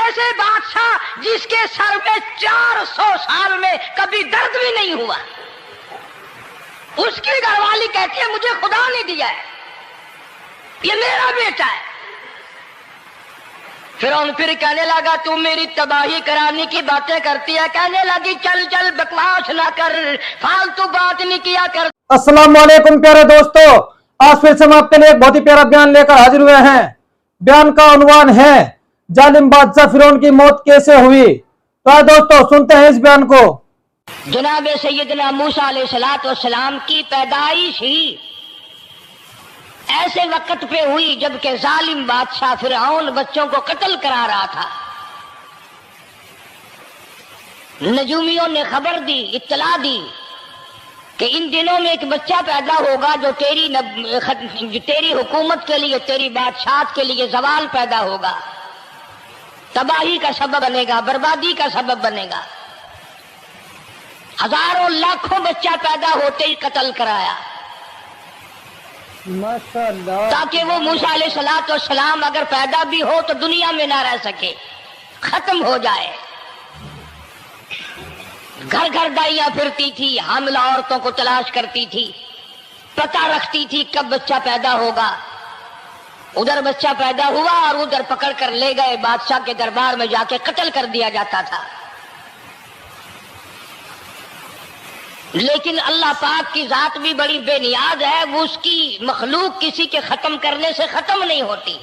ایسے بادشاہ جس کے سر میں 400 سال میں کبھی درد بھی نہیں ہوا، اس کی گھر والی کہتی ہے مجھے خدا نے دیا ہے، یہ میرا بیٹا ہے۔ فرعون پھر کہنے لگا تو میری تباہی کرانے کی باتیں کرتی ہے، کہنے لگی چل چل بکواس نہ کر، فالتو بات نہیں کیا کر۔ السلام علیکم پیارے دوستو، آج پھر سے ہم آپ کے لیے ایک بہت ہی پیارا بیان لے کر حاضر ہوئے ہیں۔ بیان کا عنوان ہے ظالم بادشاہ فرعون کی موت کیسے ہوئی۔ تو دوستو سنتے ہیں اس بیان کو۔ جناب سیدنا موسیٰ علیہ السلام کی پیدائش ہی ایسے وقت پہ ہوئی جبکہ ظالم بادشاہ فرعون بچوں کو قتل کرا رہا تھا۔ نجومیوں نے خبر دی، اطلاع دی کہ ان دنوں میں ایک بچہ پیدا ہوگا جو تیری حکومت کے لیے، تیری بادشاہت کے لیے زوال پیدا ہوگا، تباہی کا سبب بنے گا، بربادی کا سبب بنے گا۔ ہزاروں لاکھوں بچہ پیدا ہوتے ہی قتل کرایا تاکہ وہ موسیٰ علیہ السلام اگر پیدا بھی ہو تو دنیا میں نہ رہ سکے، ختم ہو جائے۔ گھر گھر دائیاں پھرتی تھی، حاملہ عورتوں کو تلاش کرتی تھی، پتہ رکھتی تھی کب بچہ پیدا ہوگا۔ ادھر بچہ پیدا ہوا اور ادھر پکڑ کر لے گئے، بادشاہ کے دربار میں جا کے قتل کر دیا جاتا تھا۔ لیکن اللہ پاک کی ذات بھی بڑی بے نیاز ہے، وہ اس کی مخلوق کسی کے ختم کرنے سے ختم نہیں ہوتی،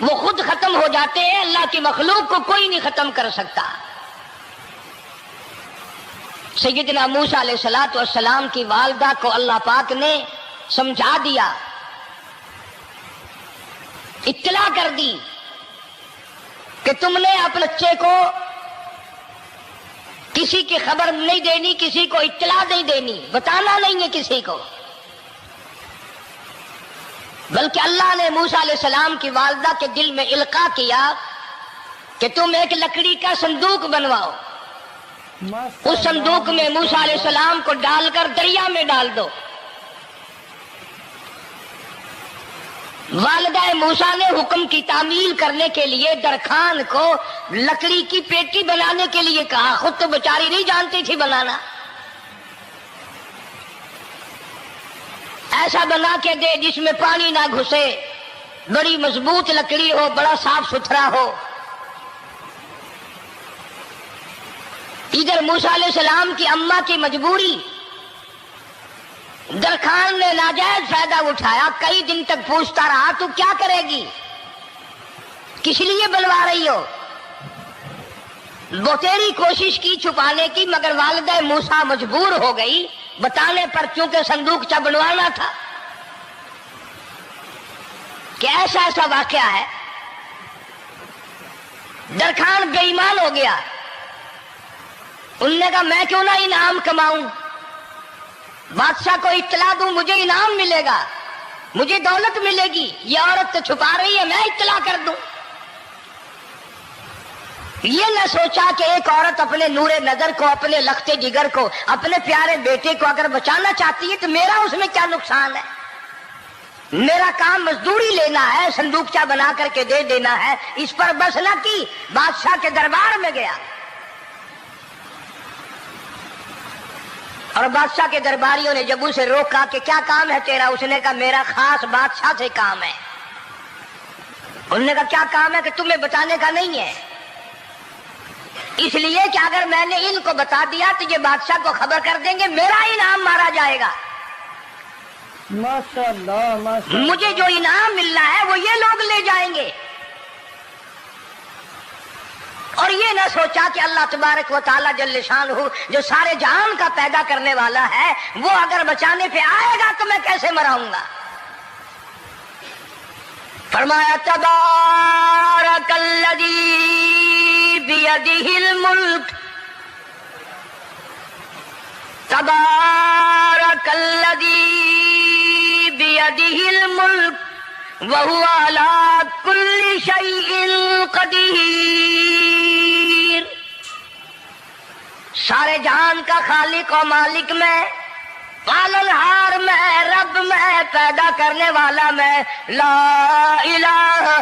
وہ خود ختم ہو جاتے ہیں۔ اللہ کی مخلوق کو کوئی نہیں ختم کر سکتا۔ سیدنا موسیٰ علیہ السلام کی والدہ کو اللہ پاک نے سمجھا دیا، اطلاع کر دی کہ تم نے اپنے بچے کو کسی کی خبر نہیں دینی، کسی کو اطلاع نہیں دینی، بتانا نہیں ہے کسی کو۔ بلکہ اللہ نے موسیٰ علیہ السلام کی والدہ کے دل میں القاء کیا کہ تم ایک لکڑی کا صندوق بنواؤ، اس صندوق میں موسیٰ علیہ السلام کو ڈال کر دریا میں ڈال دو۔ والدہ موسیٰ نے حکم کی تعمیل کرنے کے لیے درخان کو لکڑی کی پیٹی بنانے کے لیے کہا، خود تو بیچاری نہیں جانتی تھی بنانا۔ ایسا بنا کے دے جس میں پانی نہ گھسے، بڑی مضبوط لکڑی ہو، بڑا صاف ستھرا ہو۔ ادھر موسیٰ علیہ السلام کی اماں کی مجبوری، درخان نے ناجائز فائدہ اٹھایا، کئی دن تک پوچھتا رہا تو کیا کرے گی، کس لیے بلوا رہی ہو؟ بتیری کوشش کی چھپانے کی، مگر والدہ موسیٰ مجبور ہو گئی بتانے پر، چونکہ صندوق چا بنوانا تھا۔ کہ ایسا واقعہ ہے۔ درخان بے ایمان ہو گیا، انہوں نے کہا میں کیوں نہ انعام کماؤں، بادشاہ کو اطلاع دوں، مجھے انعام ملے گا، مجھے دولت ملے گی، یہ عورت تو چھپا رہی ہے، میں اطلاع کر دوں۔ یہ نہ سوچا کہ ایک عورت اپنے نور نظر کو، اپنے لخت جگر کو، اپنے پیارے بیٹے کو اگر بچانا چاہتی ہے تو میرا اس میں کیا نقصان ہے، میرا کام مزدوری لینا ہے، صندوقچہ بنا کر کے دے دینا ہے۔ اس پر بس نہ کی، بادشاہ کے دربار میں گیا اور بادشاہ کے درباریوں نے جب اسے روکا کہ کیا کام ہے تیرا، اس نے کہا میرا خاص بادشاہ سے کام ہے۔ انہوں نے کہا کیا کام ہے؟ کہ تمہیں بتانے کا نہیں ہے، اس لیے کہ اگر میں نے ان کو بتا دیا تو یہ بادشاہ کو خبر کر دیں گے، میرا انعام مارا جائے گا۔ ماشاءاللہ مجھے جو انعام ملنا ہے وہ یہ لوگ لے جائیں گے۔ اور یہ نہ سوچا کہ اللہ تبارک و تعالیٰ جل شانہ جو سارے جہان کا پیدا کرنے والا ہے، وہ اگر بچانے پہ آئے گا تو میں کیسے مراؤں گا۔ فرمایا تبارک الذی بیدہ الملک، تبارک الذی بیدہ الملک وَهُوَ عَلَىٰ كُلِّ شَيْءٍ قَدِيرٌ۔ سارے جہان کا خالق و مالک میں، پالنہار میں، رب میں، پیدا کرنے والا میں، لا الہ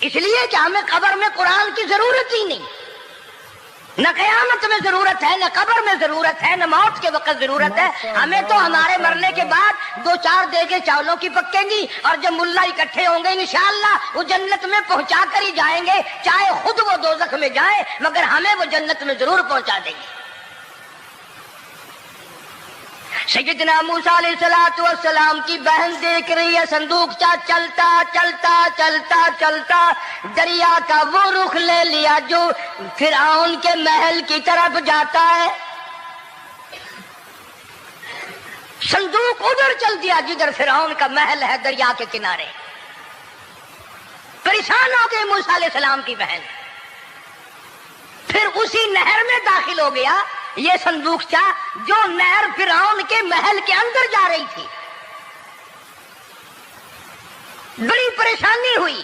اس لیے کہ ہمیں قبر میں قرآن کی ضرورت ہی نہیں، نہ قیامت میں ضرورت ہے، نہ قبر میں ضرورت ہے، نہ موت کے وقت ضرورت ہے. ہمیں تو ہمارے مرنے کے بعد 2-4 دیگیں چاولوں کی پکیں گی، اور جب ملا اکٹھے ہوں گے انشاءاللہ وہ جنت میں پہنچا کر ہی جائیں گے، چاہے خود وہ دوزخ میں جائیں مگر ہمیں وہ جنت میں ضرور پہنچا دیں گے. سیدنا موسیٰ علیہ السلام کی بہن دیکھ رہی ہے صندوقچہ چلتا چلتا چلتا چلتا دریا کا وہ رخ لے لیا جو فرعون کے محل کی طرف جاتا ہے. صندوق ادھر چل دیا جدھر فرعون کا محل ہے، دریا کے کنارے. پریشان ہو گئی موسیٰ علیہ السلام کی بہن، پھر اسی نہر میں داخل ہو گیا یہ صندوقچہ جو نہر فرعون کے محل کے اندر جا رہی تھی. بڑی پریشانی ہوئی.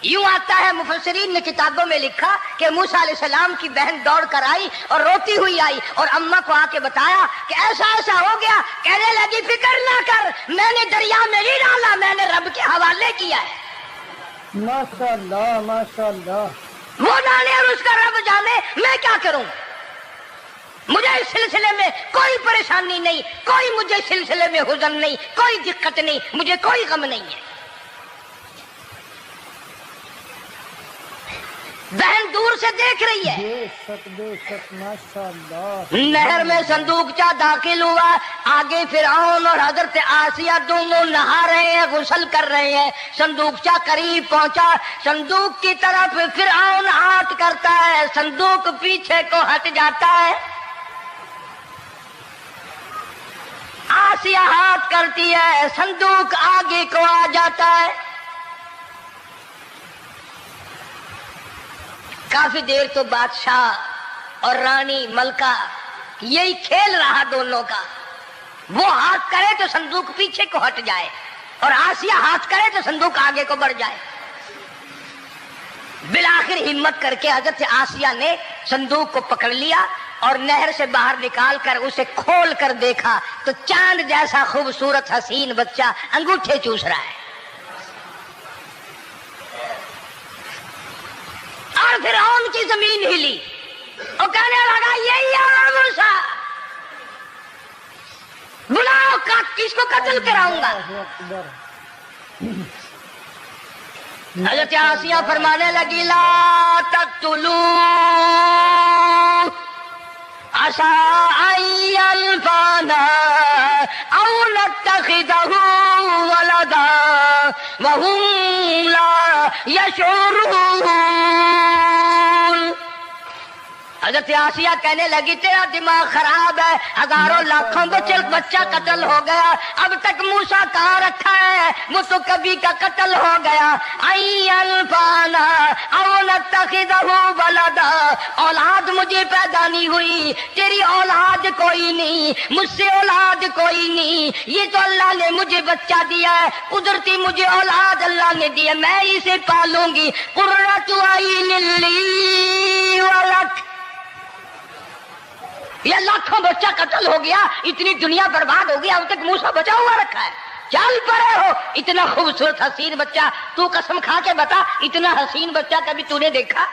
یوں آتا ہے مفسرین نے کتابوں میں لکھا کہ موسیٰ علیہ السلام کی بہن دوڑ کر آئی اور روتی ہوئی آئی اور اماں کو آ کے بتایا کہ ایسا ایسا ہو گیا. کہنے لگی فکر نہ کر، میں نے دریا میں نہیں ڈالا، میں نے رب کے حوالے کیا ہے. ماشاءاللہ ماشاءاللہ. وہ جانے اور اس کا رب جانے، میں کیا کروں. مجھے اس سلسلے میں کوئی پریشانی نہیں، کوئی مجھے سلسلے میں حزن نہیں، کوئی دقت نہیں، مجھے کوئی غم نہیں ہے. بہن دور سے دیکھ رہی ہے. بے شک ماشاءاللہ. نہر میں صندوقچہ داخل ہوا، آگے فرعون اور حضرت آسیہ دونوں نہا رہے ہیں، غسل کر رہے ہیں. صندوقچہ قریب پہنچا، صندوق کی طرف فرعون ہاتھ کرتا ہے، صندوق پیچھے کو ہٹ جاتا ہے. آسیہ ہاتھ کرتی ہے، صندوق آگے کو آ جاتا ہے. کافی دیر تو بادشاہ اور رانی ملکہ یہی کھیل رہا دونوں کا. وہ ہاتھ کرے تو صندوق پیچھے کو ہٹ جائے اور آسیہ ہاتھ کرے تو صندوق آگے کو بڑھ جائے. بالآخر ہمت کر کے حضرت آسیہ نے صندوق کو پکڑ لیا اور نہر سے باہر نکال کر اسے کھول کر دیکھا تو چاند جیسا خوبصورت حسین بچہ انگوٹھے چوس رہا ہے. اور فرعون کی زمین ہلی اور کہنے لگا یہی ہے موسیٰ، بلاؤ کس کو قتل کراؤں گا. حضرت آسیہ فرمانے لگی لا تقتلوا عسى أن ينفعنا أو نتخذه ولدا وهم لا يشعرون. حضرت آسیہ کہنے لگی تیرا دماغ خراب ہے، ہزاروں لاکھوں بچہ قتل ہو گیا، اب تک موسیٰ کہاں رکھا ہے، وہ تو کبھی کا قتل ہو گیا. اینفانا او نتخذہ ولدا، اولاد مجھے پیدا نہیں ہوئی، تیری اولاد کوئی نہیں، مجھ سے اولاد کوئی نہیں، یہ تو اللہ نے مجھے بچہ دیا ہے، قدرتی مجھے اولاد اللہ نے دی ہے، میں اسے پالوں گی. قرۃ عین لی ولک. یہ لاکھوں بچہ قتل ہو گیا، اتنی دنیا برباد ہو گیا، اب تک موسیٰ بچا ہوا رکھا ہے. چل پڑے ہو، اتنا خوبصورت حسین بچہ، تو قسم کھا کے بتا اتنا حسین بچہ کبھی تو نے دیکھا؟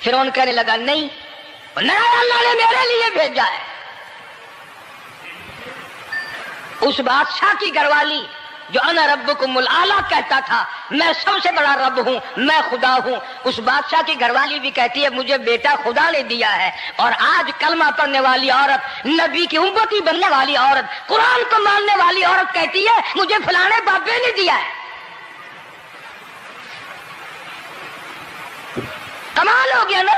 فرعون کہنے لگا نہیں، اللہ نے میرے لیے بھیجا ہے. اس بادشاہ کی گھر والی جو انا ربکم الاعلی کہتا تھا، میں سب سے بڑا رب ہوں، میں خدا ہوں، اس بادشاہ کی گھر والی بھی کہتی ہے مجھے بیٹا خدا نے دیا ہے. اور آج کلمہ پڑھنے والی عورت، نبی کی امتی بننے والی عورت، قرآن کو ماننے والی عورت کہتی ہے مجھے فلانے بابے نے دیا ہے. کمال ہو گیا نا.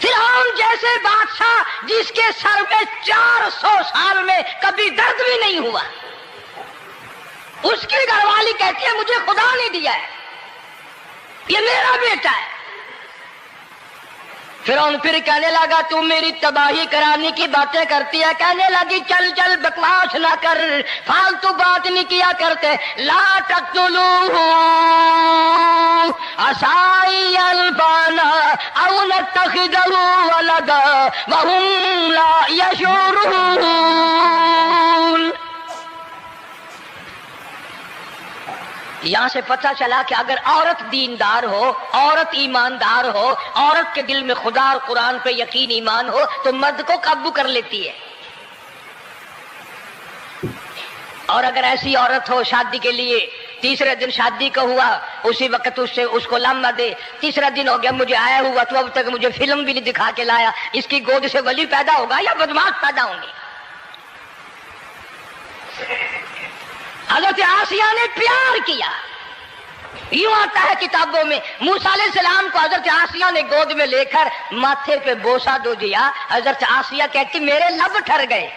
فرعون جیسے بادشاہ جس کے سر میں 400 سال میں کبھی درد بھی نہیں ہوا، اس کی گھر والی کہتی ہے مجھے خدا نے دیا ہے، یہ میرا بیٹا ہے. فرعون پھر کہنے لگا تو میری تباہی کرانے کی باتیں کرتی ہے. کہنے لگی چل چل بکواس نہ کر، فالتو بات نہیں کیا کرتے. لا تقتلوہ عسى ينفعنا او نتخذه ولدا وهم لا يشعرون. یہاں سے پتہ چلا کہ اگر عورت دیندار ہو، عورت ایماندار ہو، عورت کے دل میں خدا اور قرآن پہ یقین ایمان ہو تو مرد کو قابو کر لیتی ہے. اور اگر ایسی عورت ہو شادی کے لیے، تیسرے دن شادی کا ہوا، اسی وقت اس کو لمبا دے، تیسرا دن ہو گیا مجھے آیا ہوا تو اب تک مجھے فلم بھی نہیں دکھا کے لایا، اس کی گود سے ولی پیدا ہوگا یا بدماش پیدا ہوں گے؟ حضرت آسیہ نے پیار کیا. یوں آتا ہے کتابوں میں موسیٰ علیہ السلام کو حضرت آسیہ نے گود میں لے کر ماتھے پہ بوسہ دو دیا. حضرت آسیہ کہتی میرے لب ٹھر گئے،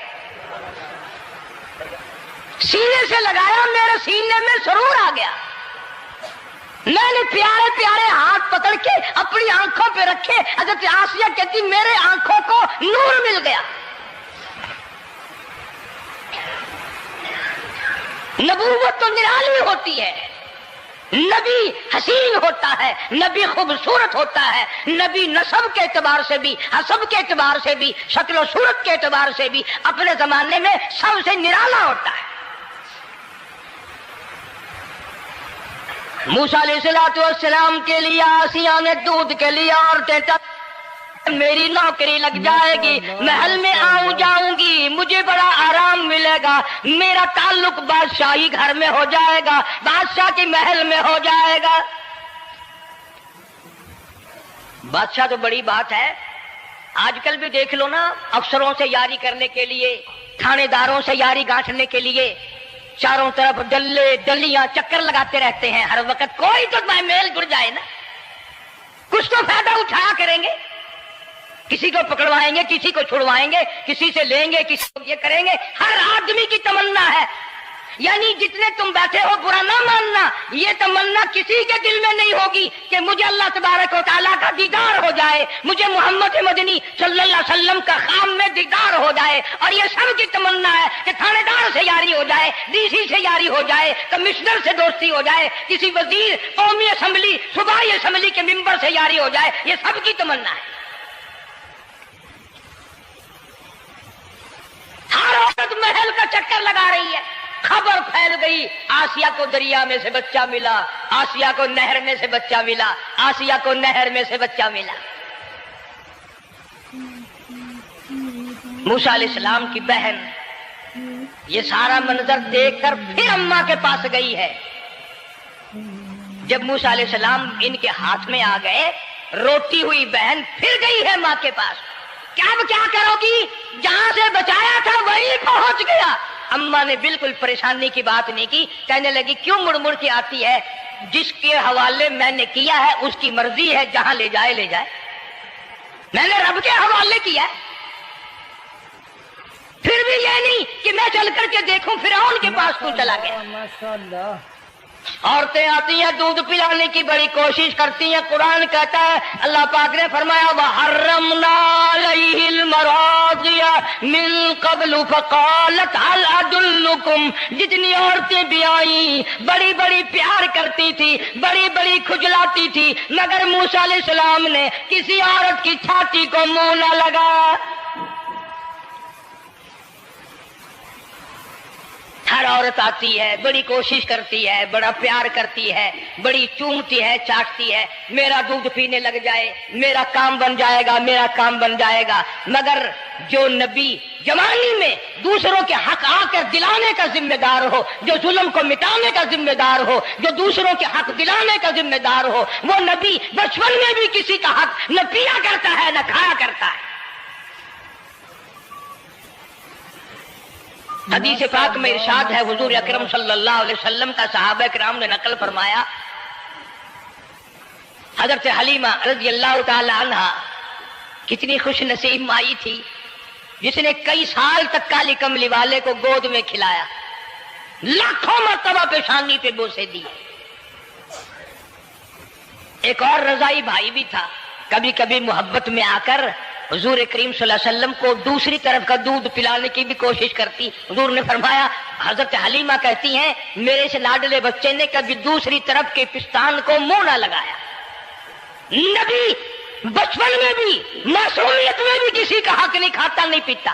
سینے سے لگایا میرے سینے میں سرور آ گیا. میں نے پیارے پیارے ہاتھ پکڑ کے اپنی آنکھوں پہ رکھے. حضرت آسیہ کہتی میرے آنکھوں کو نور مل گیا. نبوت تو نرالی ہوتی ہے، نبی حسین ہوتا ہے، نبی خوبصورت ہوتا ہے، نبی نسب کے اعتبار سے بھی، حسب کے اعتبار سے بھی، شکل و صورت کے اعتبار سے بھی اپنے زمانے میں سب سے نرالا ہوتا ہے. موسیٰ علیہ السلام کے لیے آسیہ نے دودھ کے لیے عورتیں میری نوکری لگ جائے گی، محل میں آؤں جاؤں گی، مجھے بڑا آرام ملے گا، میرا تعلق بادشاہی گھر میں ہو جائے گا، بادشاہ کی محل میں ہو جائے گا. بادشاہ تو بڑی بات ہے. آج کل بھی دیکھ لو نا، افسروں سے یاری کرنے کے لیے، تھانے داروں سے یاری گانٹھنے کے لیے چاروں طرف ڈلے ڈلیاں چکر لگاتے رہتے ہیں ہر وقت. کوئی تو میل جڑ جائے نا، کچھ تو فائدہ اٹھایا کریں گے. کسی کو پکڑوائیں گے، کسی کو چھڑوائیں گے، کسی سے لیں گے، کسی کو یہ کریں گے. ہر آدمی کی تمنا ہے، یعنی جتنے تم بیٹھے ہو برا نہ ماننا، یہ تمنا کسی کے دل میں نہیں ہوگی کہ مجھے اللہ تبارک و تعالیٰ کا دیدار ہو جائے، مجھے محمد مدنی صلی اللہ علیہ وسلم کا خام میں دیدار ہو جائے. اور یہ سب کی تمنا ہے کہ تھانے دار سے یاری ہو جائے، ڈی سی سے یاری ہو جائے، کمشنر سے دوستی ہو جائے، کسی وزیر، قومی اسمبلی، صوبائی اسمبلی کے ممبر سے یاری ہو جائے. یہ سب کی تمنا ہے. ہر عورت محل کا چکر لگا رہی ہے. خبر پھیل گئی آسیہ کو دریا میں سے بچہ ملا، آسیہ کو نہر میں سے بچہ ملا، آسیہ کو نہر میں سے بچہ ملا. موسیٰ علیہ السلام کی بہن یہ سارا منظر دیکھ کر پھر اماں کے پاس گئی ہے. جب موسیٰ علیہ السلام ان کے ہاتھ میں آ گئے، روتی ہوئی بہن پھر گئی ہے ماں کے پاس. کیا کرو گی؟ جہاں سے بچایا تھا وہیں پہنچ گیا. اماں نے بالکل پریشانی کی بات نہیں کی، کہنے لگی کیوں مڑ مڑ کے آتی ہے؟ جس کے حوالے میں نے کیا ہے اس کی مرضی ہے، جہاں لے جائے لے جائے. میں نے رب کے حوالے کیا ہے. پھر بھی یہ نہیں کہ میں چل کر کے دیکھوں فرعون کے پاس کیوں چلا گیا. عورتیں آتی ہیں دودھ پلانے کی بڑی کوشش کرتی ہیں. قرآن کہتا ہے، اللہ پاک نے فرمایا وَحَرَّمْنَا عَلَيْهِ الْمَرَاضِعَ مِن قَبْلُ فَقَالَتْ هَلْ أَدُلُّكُمْ. جتنی عورتیں بھی آئیں بڑی بڑی پیار کرتی تھی، بڑی بڑی کھجلاتی تھی، مگر موسیٰ علیہ السلام نے کسی عورت کی چھاتی کو منہ نہ لگا. ہر عورت آتی ہے، بڑی کوشش کرتی ہے، بڑا پیار کرتی ہے، بڑی چومتی ہے، چاٹتی ہے، میرا دودھ پینے لگ جائے، میرا کام بن جائے گا، میرا کام بن جائے گا. مگر جو نبی جوانی میں دوسروں کے حق آ کر دلانے کا ذمہ دار ہو، جو ظلم کو مٹانے کا ذمہ دار ہو، جو دوسروں کے حق دلانے کا ذمہ دار ہو، وہ نبی بچپن میں بھی کسی کا حق نہ پیا کرتا ہے نہ کھایا کرتا ہے. حدیث پاک میں ارشاد ہے، حضور اکرم صلی اللہ علیہ وسلم کا صحابہ کرام نے نقل فرمایا، حضرت حلیمہ رضی اللہ تعالی عنہا کتنی خوش نصیب مائی تھی جس نے کئی سال تک کالی کملی والے کو گود میں کھلایا، لاکھوں مرتبہ پیشانی پہ بوسے دیے. ایک اور رضائی بھائی بھی تھا، کبھی کبھی محبت میں آ کر حضور کریم صلی اللہ علیہ وسلم کو دوسری طرف کا دودھ پلانے کی بھی کوشش کرتی. حضور نے فرمایا، حضرت حلیمہ کہتی ہیں میرے سے لاڈلے بچے نے کبھی دوسری طرف کے پستان کو منہ نہ لگایا. نبی بچپن میں بھی معصومیت میں بھی کسی کا حق نہیں کھاتا نہیں پیتا.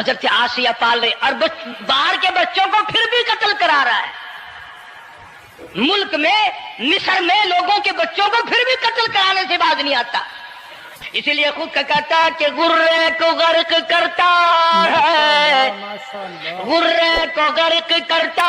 حضرت آسیہ پال رہے اور باہر کے بچوں کو پھر بھی قتل کرا رہا ہے. ملک میں مصر میں لوگوں کے بچوں کو پھر بھی قتل کرانے سے باز نہیں آتا. اسی لیے خود کا کہتا کہ غرے کو غرق کرتا ہے، غرے کو غرق کرتا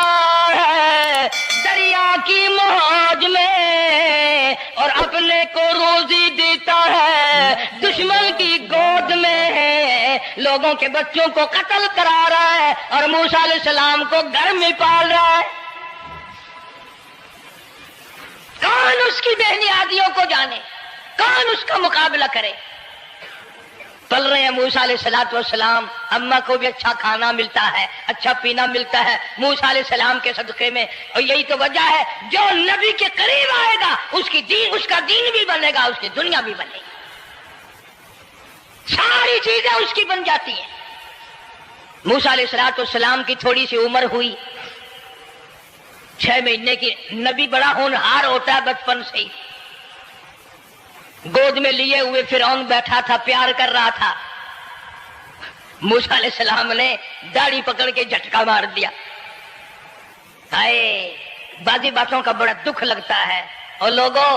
ہے دریا کی موج میں، اور اپنے کو روزی دیتا ہے دشمن کی گود میں. لوگوں کے بچوں کو قتل کرا رہا ہے اور موسیٰ علیہ السلام کو گھر میں پال رہا ہے. کون اس کی بہنیادیوں کو جانے، کون اس کا مقابلہ کرے. پل رہے ہیں موسیٰ علیہ السلام، اماں کو بھی اچھا کھانا ملتا ہے، اچھا پینا ملتا ہے موسیٰ علیہ السلام کے صدقے میں. اور یہی تو وجہ ہے جو نبی کے قریب آئے گا اس کا دین بھی بنے گا، اس کی دنیا بھی بنے گی، ساری چیزیں اس کی بن جاتی ہیں. موسیٰ علیہ السلام کی تھوڑی سی عمر ہوئی، 6 مہینے کی. نبی بڑا ہونہار ہوتا ہے بچپن سے ہی. گود میں لیے ہوئے فرعون بیٹھا تھا، پیار کر رہا تھا. موسیٰ علیہ السلام نے داڑھی پکڑ کے جھٹکا مار دیا. بعضی باتوں کا بڑا دکھ لگتا ہے. اور لوگوں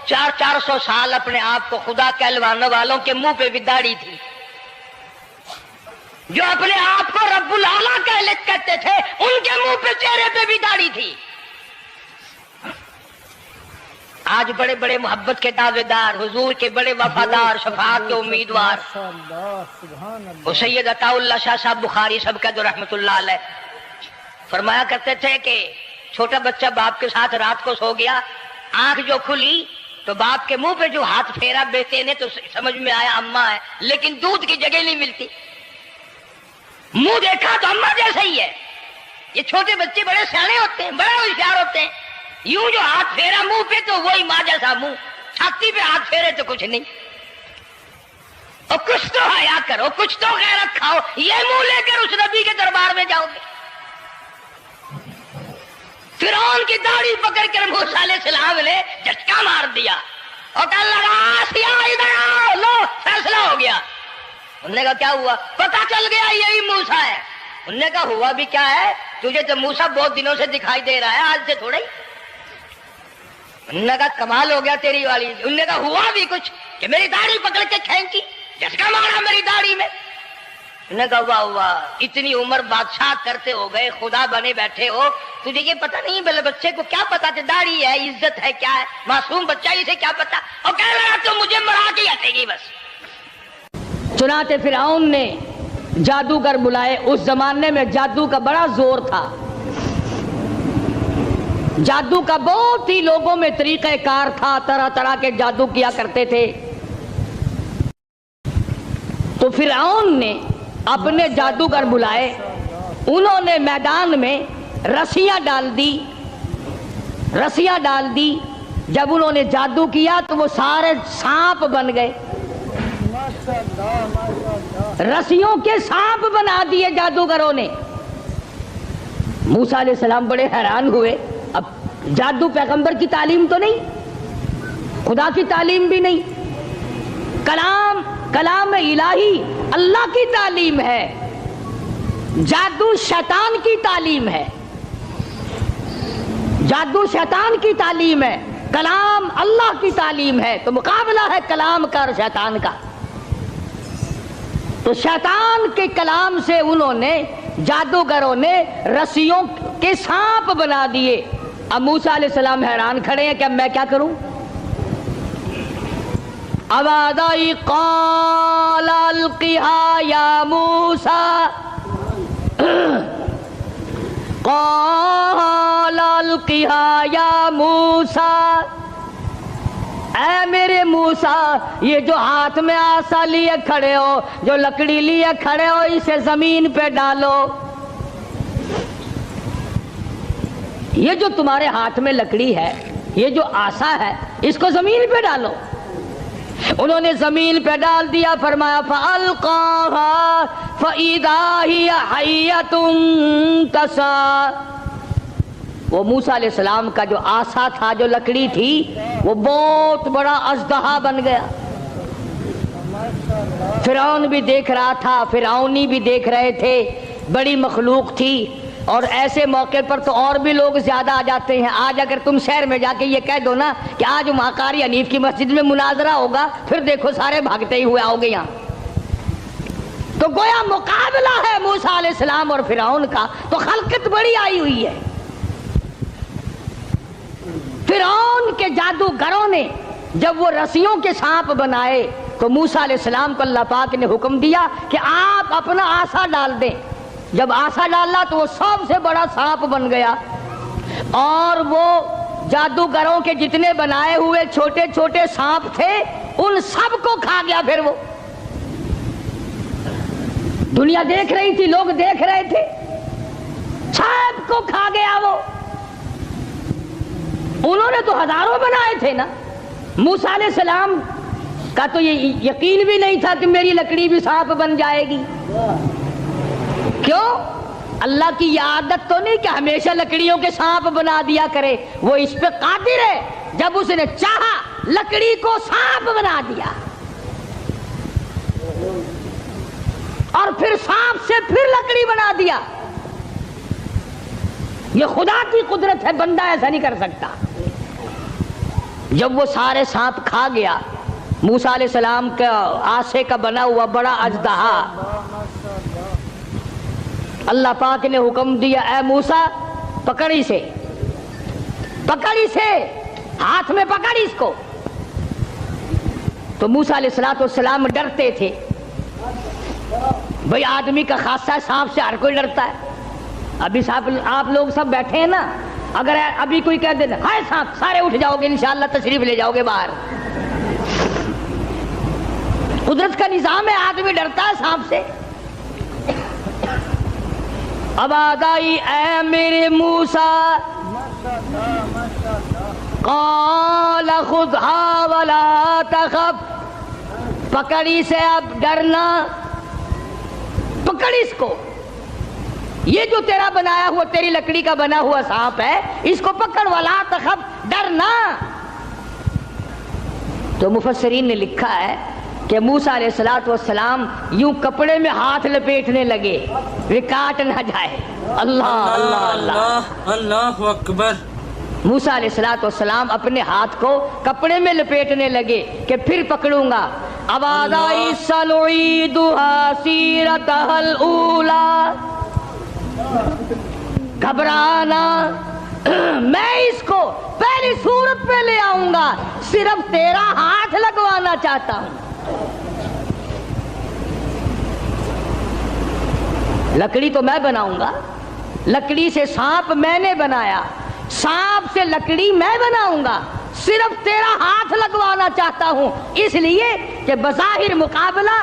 400 سال اپنے آپ کو خدا کہلوانے والوں کے منہ پہ بھی داڑھی تھی، جو اپنے آپ کو رب الاعلیٰ کہتے تھے ان کے منہ پہ چہرے پہ بھی داڑھی تھی. آج بڑے بڑے محبت کے دعوے دار، حضور کے بڑے وفادار، شفاعت کے امیدوار، وہ سید عطا اللہ شاہ صاحب بخاری سب کا جو رحمت اللہ علیہ فرمایا کرتے تھے کہ چھوٹا بچہ باپ کے ساتھ رات کو سو گیا، آنکھ جو کھلی تو باپ کے منہ پہ جو ہاتھ پھیرا بیٹے نے تو سمجھ میں آیا اماں ہے، لیکن دودھ کی جگہ نہیں ملتی. منہ دیکھا تو اماں جیسا ہی ہے. یہ چھوٹے بچے بڑے سیانے ہوتے ہیں، بڑے ہوشیار ہوتے ہیں. یوں جو ہاتھ پھیرا منہ پہ تو وہی ماں جیسا منہ، چھاتی پہ ہاتھ پھیرے تو کچھ نہیں. اور کچھ تو حیا کرو، کچھ تو غیرت کھاؤ. یہ منہ لے کر اس نبی کے دربار میں جاؤ گے؟ فرعون کی داڑھی پکڑ کر موسیٰ علیہ السلام نے جھٹکا مار دیا اور کہا لگا آسیہ ادھر آؤ، لو فیصلہ ہو گیا. انہوں نے کہا کیا ہوا؟ پتہ چل گیا یہی موسیٰ ہے. انہوں نے کہا ہوا بھی کیا ہے؟ تجھے تو موسیٰ بہت دنوں سے دکھائی دے رہا ہے، آج سے تھوڑا ہی. انہوں نے کہا کمال ہو گیا تیری والی. انہوں نے کہا ہوا بھی کچھ کہ میری داڑھی پکڑ کے کھینچی، جھٹکا مارا میری داڑھی میں. انہوں نے کہا واہ واہ، اتنی عمر بادشاہ کرتے ہو گئے، خدا بنے بیٹھے ہو، تجھے یہ پتہ نہیں؟ بلے بچے کو کیا پتا کہ داڑھی ہے، عزت ہے، کیا ہے؟ معصوم بچہ اسے کیا پتا؟ اور کہہ رہا تو مجھے مرا کے ہٹے گی بس. چنانچہ فرعون نے جادوگر بلائے. اس زمانے میں جادو کا بڑا زور تھا، جادو کا بہت ہی لوگوں میں طریقہ کار تھا، طرح طرح کے جادو کیا کرتے تھے. تو فرعون نے اپنے جادوگر بلائے. انہوں نے میدان میں رسیاں ڈال دی. جب انہوں نے جادو کیا تو وہ سارے سانپ بن گئے، رسیوں کے سانپ بنا دیے جادوگروں نے. موسیٰ علیہ السلام بڑے حیران ہوئے. اب جادو پیغمبر کی تعلیم تو نہیں، خدا کی تعلیم بھی نہیں، کلام الہی اللہ کی تعلیم ہے. جادو شیطان کی تعلیم ہے، جادو شیطان کی تعلیم ہے، کلام اللہ کی تعلیم ہے. تو مقابلہ ہے کلام کا اور شیطان کا. تو شیطان کے کلام سے انہوں نے، جادوگروں نے رسیوں کے سانپ بنا دیے. اب موسیٰ علیہ السلام حیران کھڑے ہیں کہ اب میں کیا کروں؟ آواز آئی قال القها یا موسیٰ، قال القها یا موسیٰ، اے میرے موسیٰ، یہ جو ہاتھ میں آسا لیے کھڑے ہو، جو لکڑی لیے کھڑے ہو، اسے زمین پہ ڈالو. یہ جو تمہارے ہاتھ میں لکڑی ہے، یہ جو آسا ہے، اس کو زمین پہ ڈالو. انہوں نے زمین پہ ڈال دیا. فرمایا فَأَلْقَاهَا فَإِذَا هِيَ حَيَّةٌ تَسْعَىٰ. وہ موسیٰ علیہ السلام کا جو آسا تھا، جو لکڑی تھی، وہ بہت بڑا اژدہا بن گیا. فرعون بھی دیکھ رہا تھا، فرعونی بھی دیکھ رہے تھے، بڑی مخلوق تھی، اور ایسے موقع پر تو اور بھی لوگ زیادہ آ جاتے ہیں۔ آج اگر تم شہر میں جا کے یہ کہہ دو نا کہ آج مقاری حنیف کی مسجد میں مناظرہ ہوگا، پھر دیکھو سارے بھاگتے ہی ہوئے آؤ گے یہاں۔ تو گویا مقابلہ ہے موسیٰ علیہ السلام اور فرعون کا، تو خلقت بڑی آئی ہوئی ہے۔ فرعون کے جادوگروں نے جب وہ رسیوں کے سانپ بنائے تو موسیٰ علیہ السلام کو اللہ پاک نے حکم دیا کہ آپ اپنا عصا ڈال دیں۔ جب عصا ڈالا تو وہ سب سے بڑا سانپ بن گیا، اور وہ جادوگروں کے جتنے بنائے ہوئے چھوٹے چھوٹے سانپ تھے ان سب کو کھا گیا۔ پھر وہ دنیا دیکھ رہی تھی، لوگ دیکھ رہے تھے، سب کو کھا گیا وہ۔ انہوں نے تو ہزاروں بنائے تھے نا۔ موسیٰ علیہ السلام کا تو یہ یقین بھی نہیں تھا کہ میری لکڑی بھی سانپ بن جائے گی۔ کیوں؟ اللہ کی یہ عادت تو نہیں کہ ہمیشہ لکڑیوں کے سانپ بنا دیا کرے، وہ اس پہ قادر ہے، جب اس نے چاہا لکڑی کو سانپ بنا دیا، اور پھر سانپ سے پھر لکڑی بنا دیا۔ یہ خدا کی قدرت ہے، بندہ ایسا نہیں کر سکتا۔ جب وہ سارے سانپ کھا گیا، موسیٰ علیہ السلام کا آسے کا بنا ہوا بڑا اژدہا، اللہ پاک نے حکم دیا اے موسیٰ پکڑ اسے، پکڑ اسے، ہاتھ میں پکڑ اس کو۔ تو موسیٰ علیہ السلام ڈرتے تھے، بھئی آدمی کا خاصہ ہے، سانپ سے ہر کوئی ڈرتا ہے۔ ابھی آپ لوگ سب بیٹھے ہیں نا، اگر ابھی کوئی کہہ دے ہائے سانپ، سارے اٹھ جاؤ گے انشاءاللہ، تشریف لے جاؤ گے باہر۔ قدرت کا نظام ہے، آدمی ڈرتا ہے سانپ سے۔ اب آگائی اے میرے موسیٰ، قال خذھا ولا تخف، پکڑ اسے، اب ڈرنا، پکڑ اس کو، یہ جو تیرا بنایا ہوا، تیری لکڑی کا بنا ہوا سانپ ہے، اس کو پکڑ، ولا تخف، ڈرنا۔ تو مفسرین نے لکھا ہے کہ موسیٰ علیہ السلام یوں کپڑے میں ہاتھ لپیٹنے لگے وہ کاٹ نہ جائے۔ اللہ اللہ اللہ اللہ اکبر۔ موسیٰ علیہ السلام اپنے ہاتھ کو کپڑے میں لپیٹنے لگے کہ پھر پکڑوں گا۔ اب آدائی سنعیدھا سیرتھا الاولی، گھبرانا، میں اس کو پہلی صورت پہ لے آؤں گا، صرف تیرا ہاتھ لگوانا چاہتا ہوں۔ لکڑی تو میں بناؤں گا، لکڑی سے سانپ میں نے بنایا، سانپ سے لکڑی میں بناؤں گا، صرف تیرا ہاتھ لگوانا چاہتا ہوں، اس لیے کہ بظاہر مقابلہ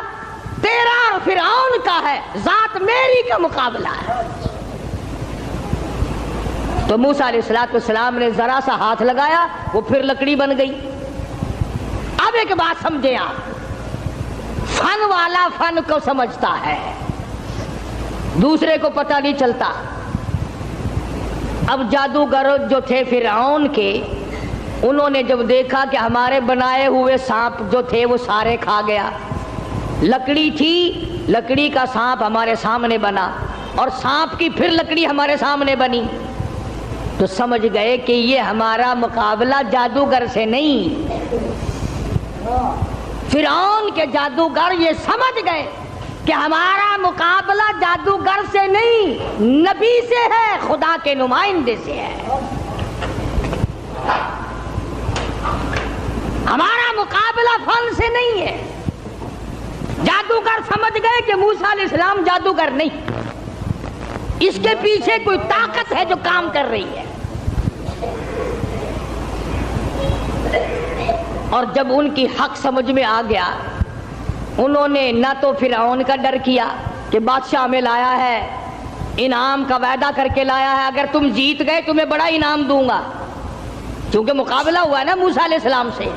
تیرا اور فرعون کا ہے، ذات میری کا مقابلہ ہے۔ تو موسیٰ علیہ السلام نے ذرا سا ہاتھ لگایا، وہ پھر لکڑی بن گئی۔ اب ایک بات سمجھیں آپ، فن والا فن کو سمجھتا ہے، دوسرے کو پتہ نہیں چلتا۔ اب جادوگر جو تھے فرعون کے، انہوں نے جب دیکھا کہ ہمارے بنائے ہوئے سانپ جو تھے وہ سارے کھا گیا، لکڑی تھی، لکڑی کا سانپ ہمارے سامنے بنا، اور سانپ کی پھر لکڑی ہمارے سامنے بنی، تو سمجھ گئے کہ یہ ہمارا مقابلہ جادوگر سے نہیں۔ فرعون کے جادوگر یہ سمجھ گئے کہ ہمارا مقابلہ جادوگر سے نہیں، نبی سے ہے، خدا کے نمائندے سے ہے۔ ہمارا مقابلہ فن سے نہیں ہے۔ جادوگر سمجھ گئے کہ موسیٰ علیہ السلام جادوگر نہیں، اس کے پیچھے کوئی طاقت ہے جو کام کر رہی ہے۔ اور جب ان کی حق سمجھ میں آ گیا، انہوں نے نہ تو فرعون کا ڈر کیا کہ بادشاہ میں لایا ہے، انعام کا وعدہ کر کے لایا ہے، اگر تم جیت گئے تمہیں بڑا انعام دوں گا، کیونکہ مقابلہ ہوا ہے نا موسیٰ علیہ السلام سے،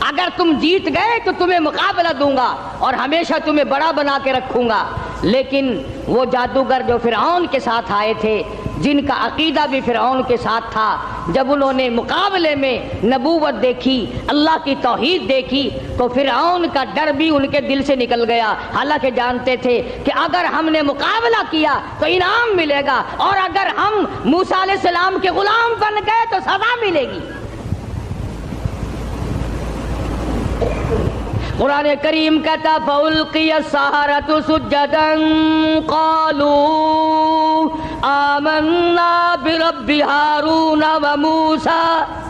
اگر تم جیت گئے تو تمہیں مقابلہ دوں گا اور ہمیشہ تمہیں بڑا بنا کے رکھوں گا۔ لیکن وہ جادوگر جو فرعون کے ساتھ آئے تھے، جن کا عقیدہ بھی فرعون کے ساتھ تھا، جب انہوں نے مقابلے میں نبوت دیکھی، اللہ کی توحید دیکھی، تو فرعون کا ڈر بھی ان کے دل سے نکل گیا، حالانکہ جانتے تھے کہ اگر ہم نے مقابلہ کیا تو انعام ملے گا، اور اگر ہم موسیٰ علیہ السلام کے غلام بن گئے تو سزا ملے گی۔ قرآن کریم کہتا فَأُلْقِيَ السَّحَرَةُ سُجَّدًا قَالُوا آمَنَّا بِرَبِّ هَارُونَ وَمُوسَىٰ۔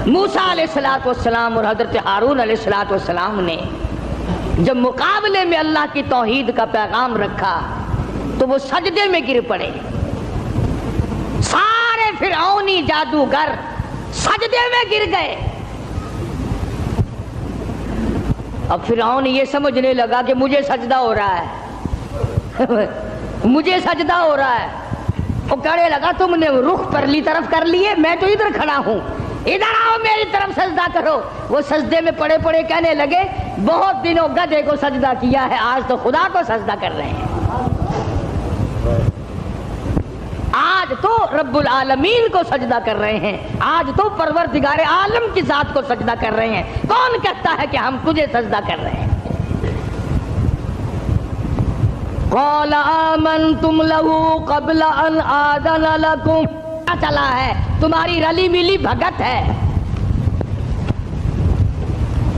موسیٰ علیہ السلام اور حضرت ہارون علیہ السلام نے جب مقابلے میں اللہ کی توحید کا پیغام رکھا تو وہ سجدے میں گر پڑے، سارے فرعونی جادوگر سجدے میں گر گئے۔ اب فرعون یہ سمجھنے لگا کہ مجھے سجدہ ہو رہا ہے مجھے سجدہ ہو رہا ہے۔ وہ کہنے لگا تم نے رخ پرلی طرف کر لیے، میں تو ادھر کھڑا ہوں، ادھر آؤ میری طرف سجدہ کرو۔ وہ سجدے میں پڑے پڑے کہنے لگے بہت دنوں گدھے کو سجدہ کیا ہے، آج تو خدا کو سجدہ کر رہے ہیں، آج تو رب العالمین کو سجدہ کر رہے ہیں، آج تو پروردگار عالم کی ذات کو سجدہ کر رہے ہیں۔ کون کہتا ہے کہ ہم تجھے سجدہ کر رہے ہیں؟ قَالَ آمَنْتُمْ لَهُ قَبْلَ أَنْ آذَنَ لَكُمْ۔ پتہ چلا ہے تمہاری رلی ملی بھگت ہے۔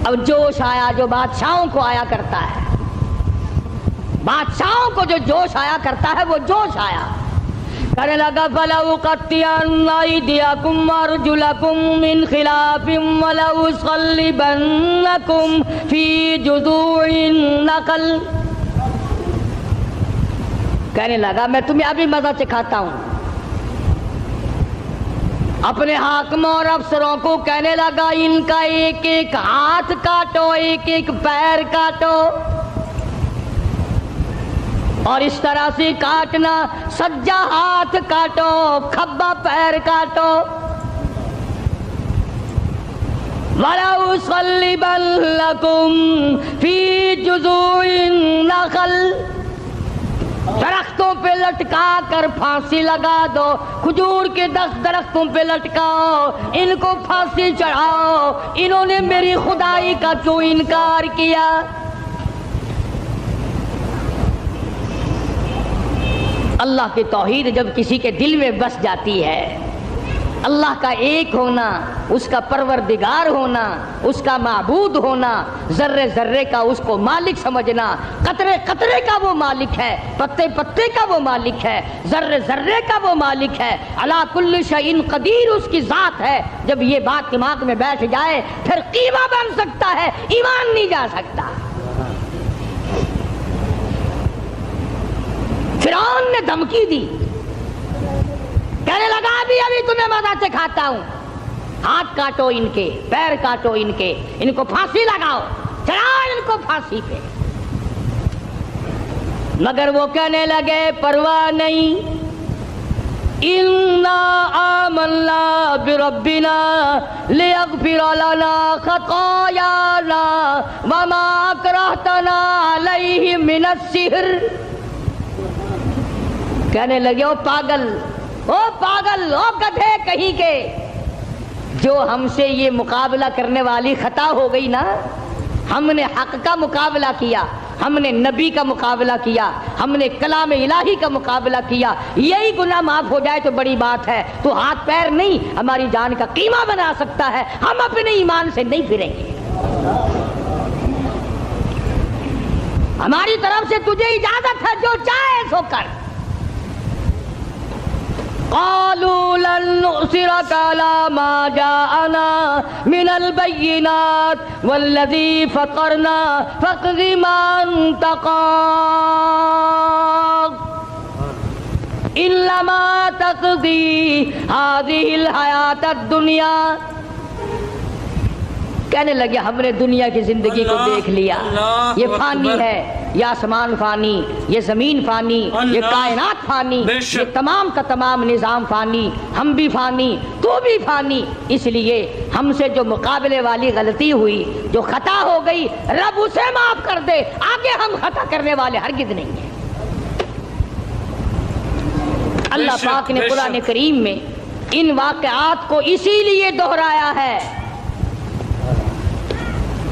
اب جوش آیا جو بادشاہوں کو آیا کرتا ہے، بادشاہوں کو جو جوش آیا کرتا ہے وہ جوش آیا، کہنے لگا فَلَأُقَطِّعَنَّ أَيْدِيَكُمْ وَأَرْجُلَكُمْ مِنْ خِلَافٍ وَلَأُصَلِّبَنَّكُمْ فِي جُذُوعِ النَّخْلِ۔ کہنے لگا میں تمہیں ابھی مزہ چکھاتا ہوں۔ اپنے حاکموں اور افسروں کو کہنے لگا ان کا ایک ایک ہاتھ کاٹو، ایک ایک پیر کاٹو، اور اس طرح سے کاٹنا سجا ہاتھ کاٹو، کھبا پیر کاٹو۔ وَلَأُصَلِّبَنَّكُمْ فِي جُذُوعِ النَّخْلِ۔ درختوں پہ لٹکا کر پھانسی لگا دو، کھجور کے 10 درختوں پہ لٹکاؤ، ان کو پھانسی چڑھاؤ، انہوں نے میری خدائی کا کیوں انکار کیا؟ اللہ کی توحید جب کسی کے دل میں بس جاتی ہے، اللہ کا ایک ہونا، اس کا پروردگار ہونا، اس کا معبود ہونا، ذرے ذرے کا اس کو مالک سمجھنا، قطرے قطرے کا وہ مالک ہے، پتے پتے کا وہ مالک ہے، ذرے ذرے کا وہ مالک ہے، علی کل شیء قدیر اس کی ذات ہے، جب یہ بات دماغ میں بیٹھ جائے پھر قیمہ بن سکتا ہے، ایمان نہیں جا سکتا۔ فرعون نے دھمکی دی، کہنے لگا ابھی تمہیں مزہ چکھاتا ہوں، ہاتھ کاٹو ان کے، پیر کاٹو ان کے، ان کو پھانسی لگاؤ، چڑھاؤ ان کو پھانسی پہ۔ مگر وہ کہنے لگے پرواہ نہیں، اِنَّا آمَنَّا بِرَبِّنَا لِيَغْفِرَ لَنَا خَطَايَانَا وَمَا أَكْرَهْتَنَا عَلَيْهِ مِنَ السِّحْرِ۔ کہنے لگے او پاگل، او گدھے کہیں کے، جو ہم سے یہ مقابلہ کرنے والی خطا ہو گئی نا، ہم نے حق کا مقابلہ کیا، ہم نے نبی کا مقابلہ کیا، ہم نے کلام الہی کا مقابلہ کیا، یہی گناہ معاف ہو جائے تو بڑی بات ہے، تو ہاتھ پیر نہیں ہماری جان کا قیمہ بنا سکتا ہے، ہم اپنے ایمان سے نہیں پھریں گے، ہماری طرف سے تجھے اجازت ہے، جو چاہے سو کر۔ قالوا لن نؤثرك على ما جاءنا من البينات والذي فطرنا فاقض ما انت قاض إنما تقضي هذه الحياة الدنيا۔ کہنے لگے ہم نے دنیا کی زندگی کو دیکھ لیا، یہ فانی ہے، یہ آسمان فانی، یہ زمین فانی، یہ کائنات فانی، یہ تمام کا تمام نظام فانی، ہم بھی فانی، تو بھی فانی، اس لیے ہم سے جو مقابلے والی غلطی ہوئی، جو خطا ہو گئی، رب اسے معاف کر دے، آگے ہم خطا کرنے والے ہرگز نہیں ہیں۔ اللہ پاک نے قرآن کریم میں ان واقعات کو اسی لیے دہرایا ہے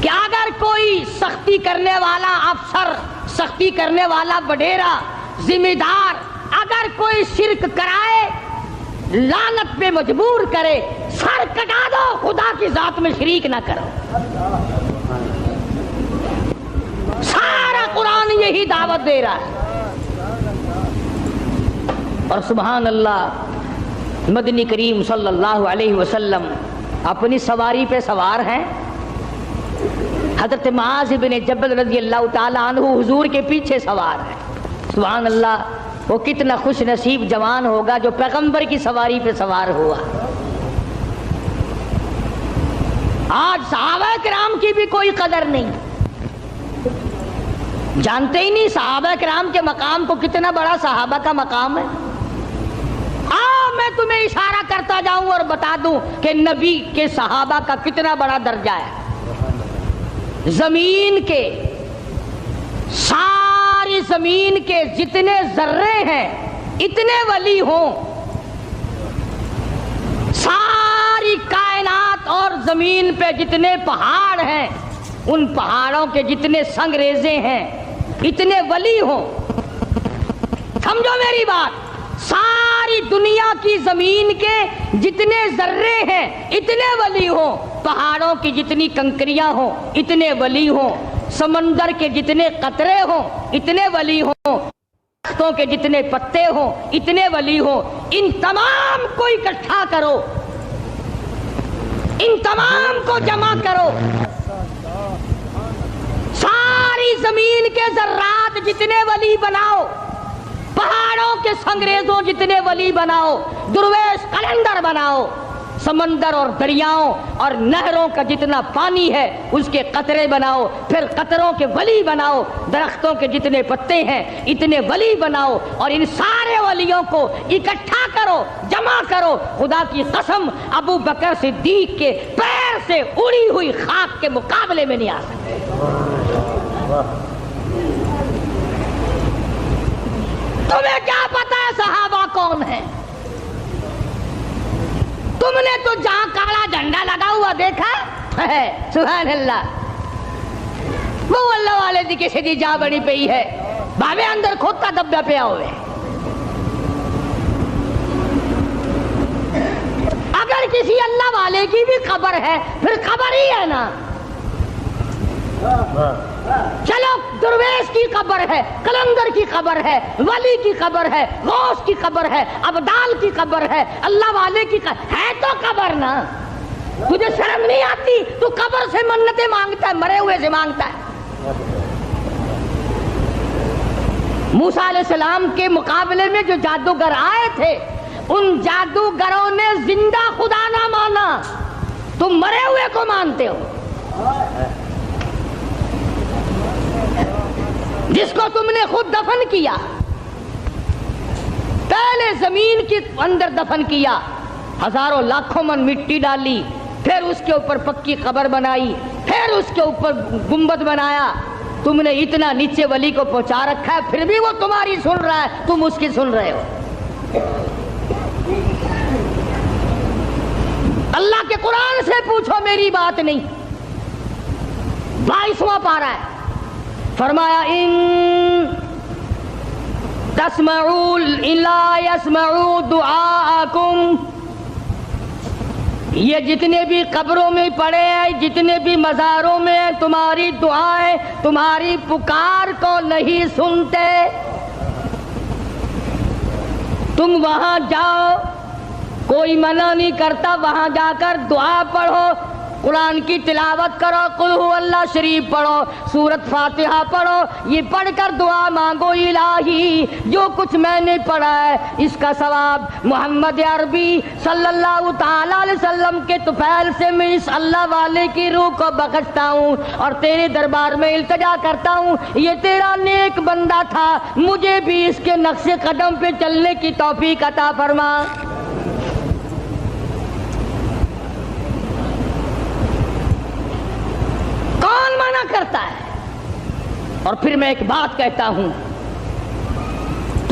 کہ اگر کوئی سختی کرنے والا افسر، سختی کرنے والا وڈیرا، ذمہ دار اگر کوئی شرک کرائے، لعنت پہ مجبور کرے، سر کٹا دو، خدا کی ذات میں شریک نہ کرو۔ سارا قرآن یہی دعوت دے رہا ہے۔ اور سبحان اللہ، مدنی کریم صلی اللہ علیہ وسلم اپنی سواری پہ سوار ہیں، حضرت معاذ بن جبل رضی اللہ تعالی عنہ حضور کے پیچھے سوار ہے۔ سبحان اللہ، وہ کتنا خوش نصیب جوان ہوگا جو پیغمبر کی سواری پہ سوار ہوا۔ آج صحابہ کرام کی بھی کوئی قدر نہیں، جانتے ہی نہیں صحابہ کرام کے مقام کو، کتنا بڑا صحابہ کا مقام ہے۔ میں تمہیں اشارہ کرتا جاؤں اور بتا دوں کہ نبی کے صحابہ کا کتنا بڑا درجہ ہے۔ زمین کے، ساری زمین کے جتنے ذرے ہیں، اتنے ولی ہوں، ساری کائنات اور زمین پہ جتنے پہاڑ ہیں، ان پہاڑوں کے جتنے سنگریزے ہیں، اتنے ولی ہوں۔ سمجھو میری بات، ساری دنیا کی زمین کے جتنے ذرے ہیں اتنے ولی ہوں، پہاڑوں کی جتنی کنکریاں ہوں اتنے ولی ہوں، سمندر کے جتنے قطرے ہوں اتنے ولی ہوں، درختوں کے جتنے پتے ہوں اتنے ولی ہوں۔ ان تمام کو اکٹھا کرو، ان تمام کو جمع کرو، ساری زمین کے ذرات جتنے ولی بناؤ، پہاڑوں کے سنگریزوں جتنے ولی بناؤ، درویش قلندر بناؤ، سمندر اور دریاؤں اور نہروں کا جتنا پانی ہے اس کے قطرے بناؤ، پھر قطروں کے ولی بناؤ، درختوں کے جتنے پتے ہیں اتنے ولی بناؤ، اور ان سارے ولیوں کو اکٹھا کرو، جمع کرو۔ خدا کی قسم، ابو بکر صدیق کے پیر سے اڑی ہوئی خاک کے مقابلے میں نہیں آ سکتے۔ تمہیں کیا پتا ہے صحابہ کون ہیں؟ تم نے تو جہاں کالا جھنڈا لگا ہوا دیکھا ہے، سبحان اللہ، وہ اللہ والے دی کسی دی جا بڑی پئی ہے، بھاوے اندر خود کا دبا پیا ہوئے۔ اگر کسی اللہ والے کی بھی قبر ہے پھر قبر ہی ہے نا۔ چلو درویش کی قبر ہے، قلندر کی قبر ہے، ولی کی قبر ہے، غوث کی قبر ہے، ابدال کی قبر ہے، اللہ والے کی قبر ہے، تو قبر نا۔ تجھے شرم نہیں آتی؟ تو قبر سے منتیں مانگتا ہے، مرے ہوئے سے مانگتا ہے۔ موسیٰ علیہ السلام کے مقابلے میں جو جادوگر آئے تھے، ان جادوگروں نے زندہ خدا نہ مانا، تم مرے ہوئے کو مانتے ہو، جس کو تم نے خود دفن کیا، پہلے زمین کے اندر دفن کیا، ہزاروں لاکھوں من مٹی ڈالی، پھر اس کے اوپر پکی قبر بنائی، پھر اس کے اوپر گنبد بنایا، تم نے اتنا نیچے ولی کو پہنچا رکھا ہے، پھر بھی وہ تمہاری سن رہا ہے، تم اس کی سن رہے ہو۔ اللہ کے قرآن سے پوچھو، میری بات نہیں۔ 22واں پارہ ہے، فرمایا ان تسمعوا لا يسمعوا دعاءکم، یہ جتنے بھی قبروں میں پڑے ہیں، جتنے بھی مزاروں میں ہیں، تمہاری دعائیں، تمہاری پکار کو نہیں سنتے۔ تم وہاں جاؤ، کوئی منع نہیں کرتا، وہاں جا کر دعا پڑھو، قرآن کی تلاوت کرو، قل ہو اللہ شریف پڑھو، سورت فاتحہ پڑھو، یہ پڑھ کر دعا مانگو، الہی جو کچھ میں نے پڑھا ہے اس کا ثواب محمد عربی صلی اللہ تعالی علیہ وسلم کے طفیل سے میں اس اللہ والے کی روح کو بخشتا ہوں، اور تیرے دربار میں التجا کرتا ہوں، یہ تیرا نیک بندہ تھا، مجھے بھی اس کے نقش قدم پہ چلنے کی توفیق عطا فرما۔ کون منع کرتا ہے؟ اور پھر میں ایک بات کہتا ہوں،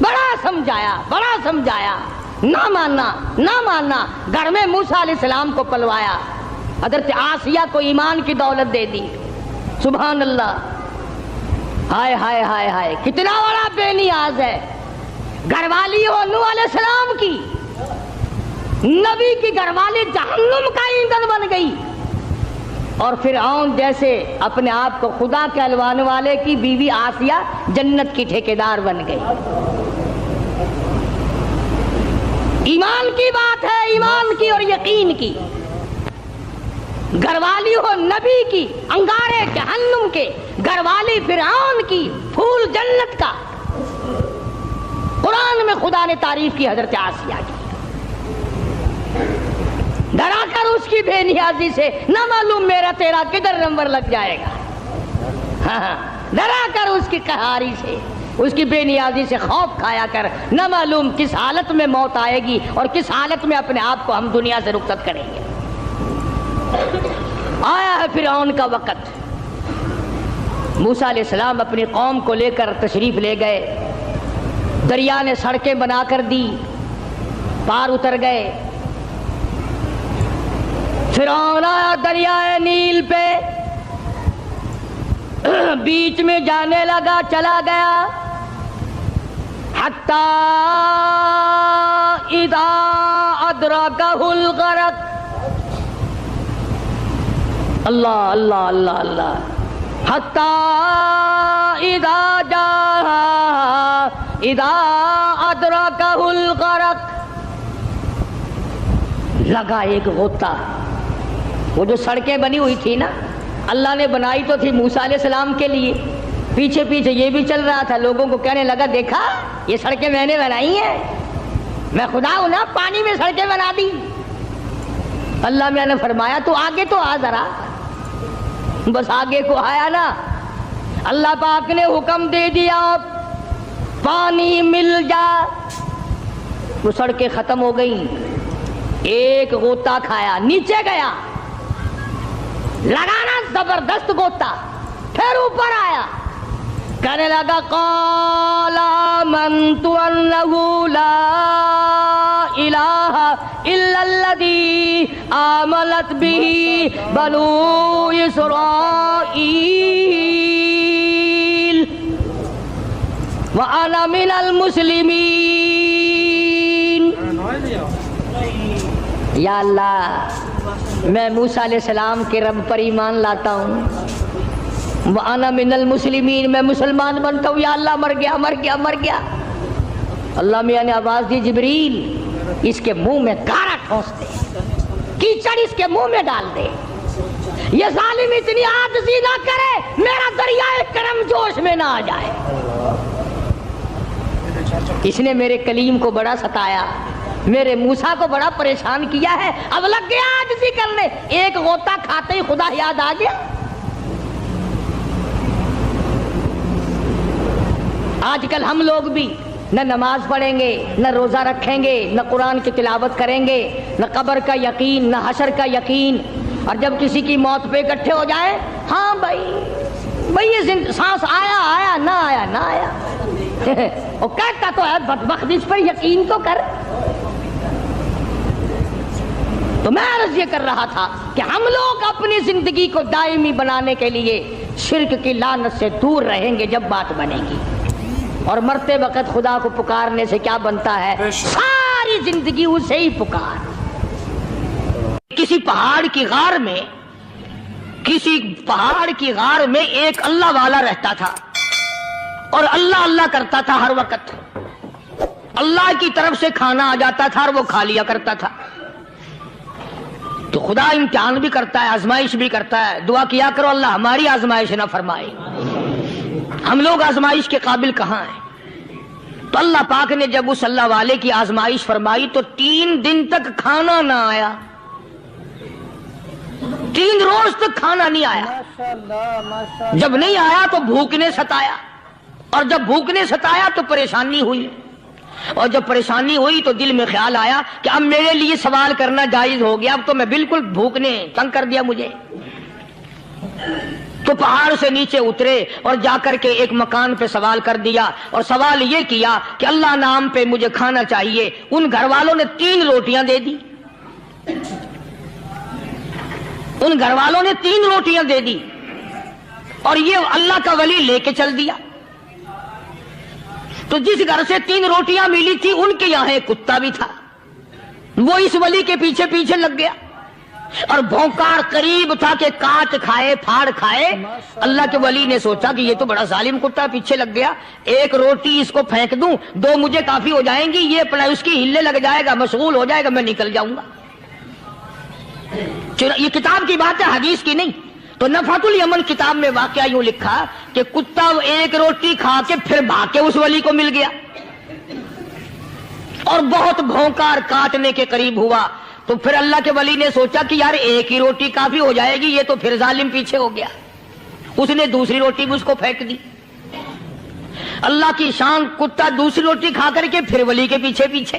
بڑا سمجھایا، نہ ماننا، گھر میں موسیٰ علیہ السلام کو پلوایا، حضرت آسیہ کو ایمان کی دولت دے دی. سبحان اللہ. ہائے ہائے ہائے ہائے، کتنا بڑا بے نیاز ہے. گھر والی ہو نوح علیہ السلام کی، نبی کی گھر والی جہنم کا ایندھن بن گئی، اور فرعون جیسے اپنے آپ کو خدا کہلوانے والے کی بیوی آسیہ جنت کی ٹھیکیدار بن گئی. ایمان کی بات ہے، ایمان کی اور یقین کی. گھر والی ہو نبی کی، انگارے جہنم کے، گھر والی فرعون کی، پھول جنت کا. قرآن میں خدا نے تعریف کی حضرت آسیہ کی. ڈرا کر اس کی بے نیازی سے، نہ معلوم میرا تیرا کدھر نمبر لگ جائے گا. ہاں، ڈرا کر اس کی قہاری سے، اس کی بے نیازی سے خوف کھایا کر، نہ معلوم کس حالت میں موت آئے گی اور کس حالت میں اپنے آپ کو ہم دنیا سے رخصت کریں گے. آیا ہے فرعون کا وقت. موسیٰ علیہ السلام اپنی قوم کو لے کر تشریف لے گئے. دریا نے سڑکیں بنا کر دی، پار اتر گئے. فرعون آیا دریائے نیل پہ، بیچ میں جانے لگا، چلا گیا. حتی اذا ادرکہ الغرق. اللہ اللہ اللہ اللہ. حتی اذا جاء اذا ادرکہ الغرق. لگا ایک غوطہ. وہ جو سڑکیں بنی ہوئی تھی نا، اللہ نے بنائی تو تھی موسیٰ علیہ السلام کے لیے، پیچھے پیچھے یہ بھی چل رہا تھا. لوگوں کو کہنے لگا دیکھا یہ سڑکیں میں نے بنائی ہیں، میں خدا ہوں نا، پانی میں سڑکیں بنا دی. اللہ میں نے فرمایا تو آگے تو آ ذرا. بس آگے کو آیا نا، اللہ پاک نے حکم دے دیا پانی مل جا. وہ سڑکیں ختم ہو گئیں. ایک غوطہ کھایا، نیچے گیا، لگانا زبردست غوطہ، پھر اوپر آیا، کہنے لگا قال آمنت انہ لا الہ الا الذی آمنت بہ بنو اسرائیل وانا من المسلمین. یا اللہ، میں موسیٰ علیہ السلام کے رب پر ایمان لاتا ہوں. وَأَنَا مِنَ الْمُسْلِمِينَ، میں مسلمان بنتا ہوں. یا اللہ، مر گیا مر گیا مر گیا. اللہ میاں نے آواز دی جبریل اس کے منہ میں گارا ٹھونس دے، کیچڑ اس کے منہ میں ڈال دے. یہ ظالم اتنی عاجزی نہ کرے میرا دریائے کرم جوش میں نہ آ جائے. اس نے میرے کلیم کو بڑا ستایا، میرے موسیٰ کو بڑا پریشان کیا ہے. اب لگ گیا عاجزی کرنے. ایک غوطہ کھاتے ہی خدا یاد آ گیا. آج کل ہم لوگ بھی نہ نماز پڑھیں گے، نہ روزہ رکھیں گے، نہ قرآن کی تلاوت کریں گے، نہ قبر کا یقین، نہ حشر کا یقین. اور جب کسی کی موت پہ اکٹھے ہو جائیں، ہاں بھائی یہ سانس آیا آیا نہ آیا نہ آیا. وہ کہتا تو ہے بدبخت، اس پر یقین تو کر. تو میں عرض یہ کر رہا تھا کہ ہم لوگ اپنی زندگی کو دائمی بنانے کے لیے شرک کی لعنت سے دور رہیں گے جب بات بنے گی. اور مرتے وقت خدا کو پکارنے سے کیا بنتا ہے؟ ساری زندگی اسے ہی پکار. کسی پہاڑ کی غار میں ایک اللہ والا رہتا تھا اور اللہ اللہ کرتا تھا. ہر وقت اللہ کی طرف سے کھانا آ جاتا تھا اور وہ کھا لیا کرتا تھا. تو خدا امتحان بھی کرتا ہے، آزمائش بھی کرتا ہے. دعا کیا کرو اللہ ہماری آزمائش نہ فرمائے. ہم لوگ آزمائش کے قابل کہاں ہیں؟ تو اللہ پاک نے جب اس اللہ والے کی آزمائش فرمائی تو 3 دن تک کھانا نہ آیا. 3 روز تک کھانا نہیں آیا. جب نہیں آیا تو بھوک نے ستایا، اور جب بھوک نے ستایا تو پریشانی ہوئی. اور جب پریشانی ہوئی تو دل میں خیال آیا کہ اب میرے لیے سوال کرنا جائز ہو گیا. اب تو میں بالکل بھوک نے تنگ کر دیا مجھے. تو تو پہاڑ سے نیچے اترے اور جا کر کے ایک مکان پہ سوال کر دیا اور سوال یہ کیا کہ اللہ نام پہ مجھے کھانا چاہیے. ان گھر والوں نے 3 روٹیاں دے دی. ان گھر والوں نے 3 روٹیاں دے دی اور یہ اللہ کا ولی لے کے چل دیا. تو جس گھر سے 3 روٹیاں ملی تھی ان کے یہاں ایک کتا بھی تھا. وہ اس ولی کے پیچھے پیچھے لگ گیا اور بھونکار قریب تھا کہ کاٹ کھائے پھاڑ کھائے. اللہ کے ولی نے سوچا کہ یہ تو بڑا ظالم کتا پیچھے لگ گیا, 1 روٹی اس کو پھینک دوں, 2 مجھے کافی ہو جائیں گی, یہ اپنا اس کی ہلے لگ جائے گا, مشغول ہو جائے گا, میں نکل جاؤں گا. یہ کتاب کی بات ہے, حدیث کی نہیں. تو نفحۃ الیمن کتاب میں واقعہ یوں لکھا کہ کتا 1 روٹی کھا کے پھر بھاگ کے اس ولی کو مل گیا اور بہت بھونکار کاٹنے کے قریب ہوا. تو پھر اللہ کے ولی نے سوچا کہ یار 1 ہی روٹی کافی ہو جائے گی, یہ تو پھر ظالم پیچھے ہو گیا. اس نے دوسری روٹی بھی اس کو پھینک دی. اللہ کی شان, کتا دوسری روٹی کھا کر کے پھر ولی کے پیچھے پیچھے.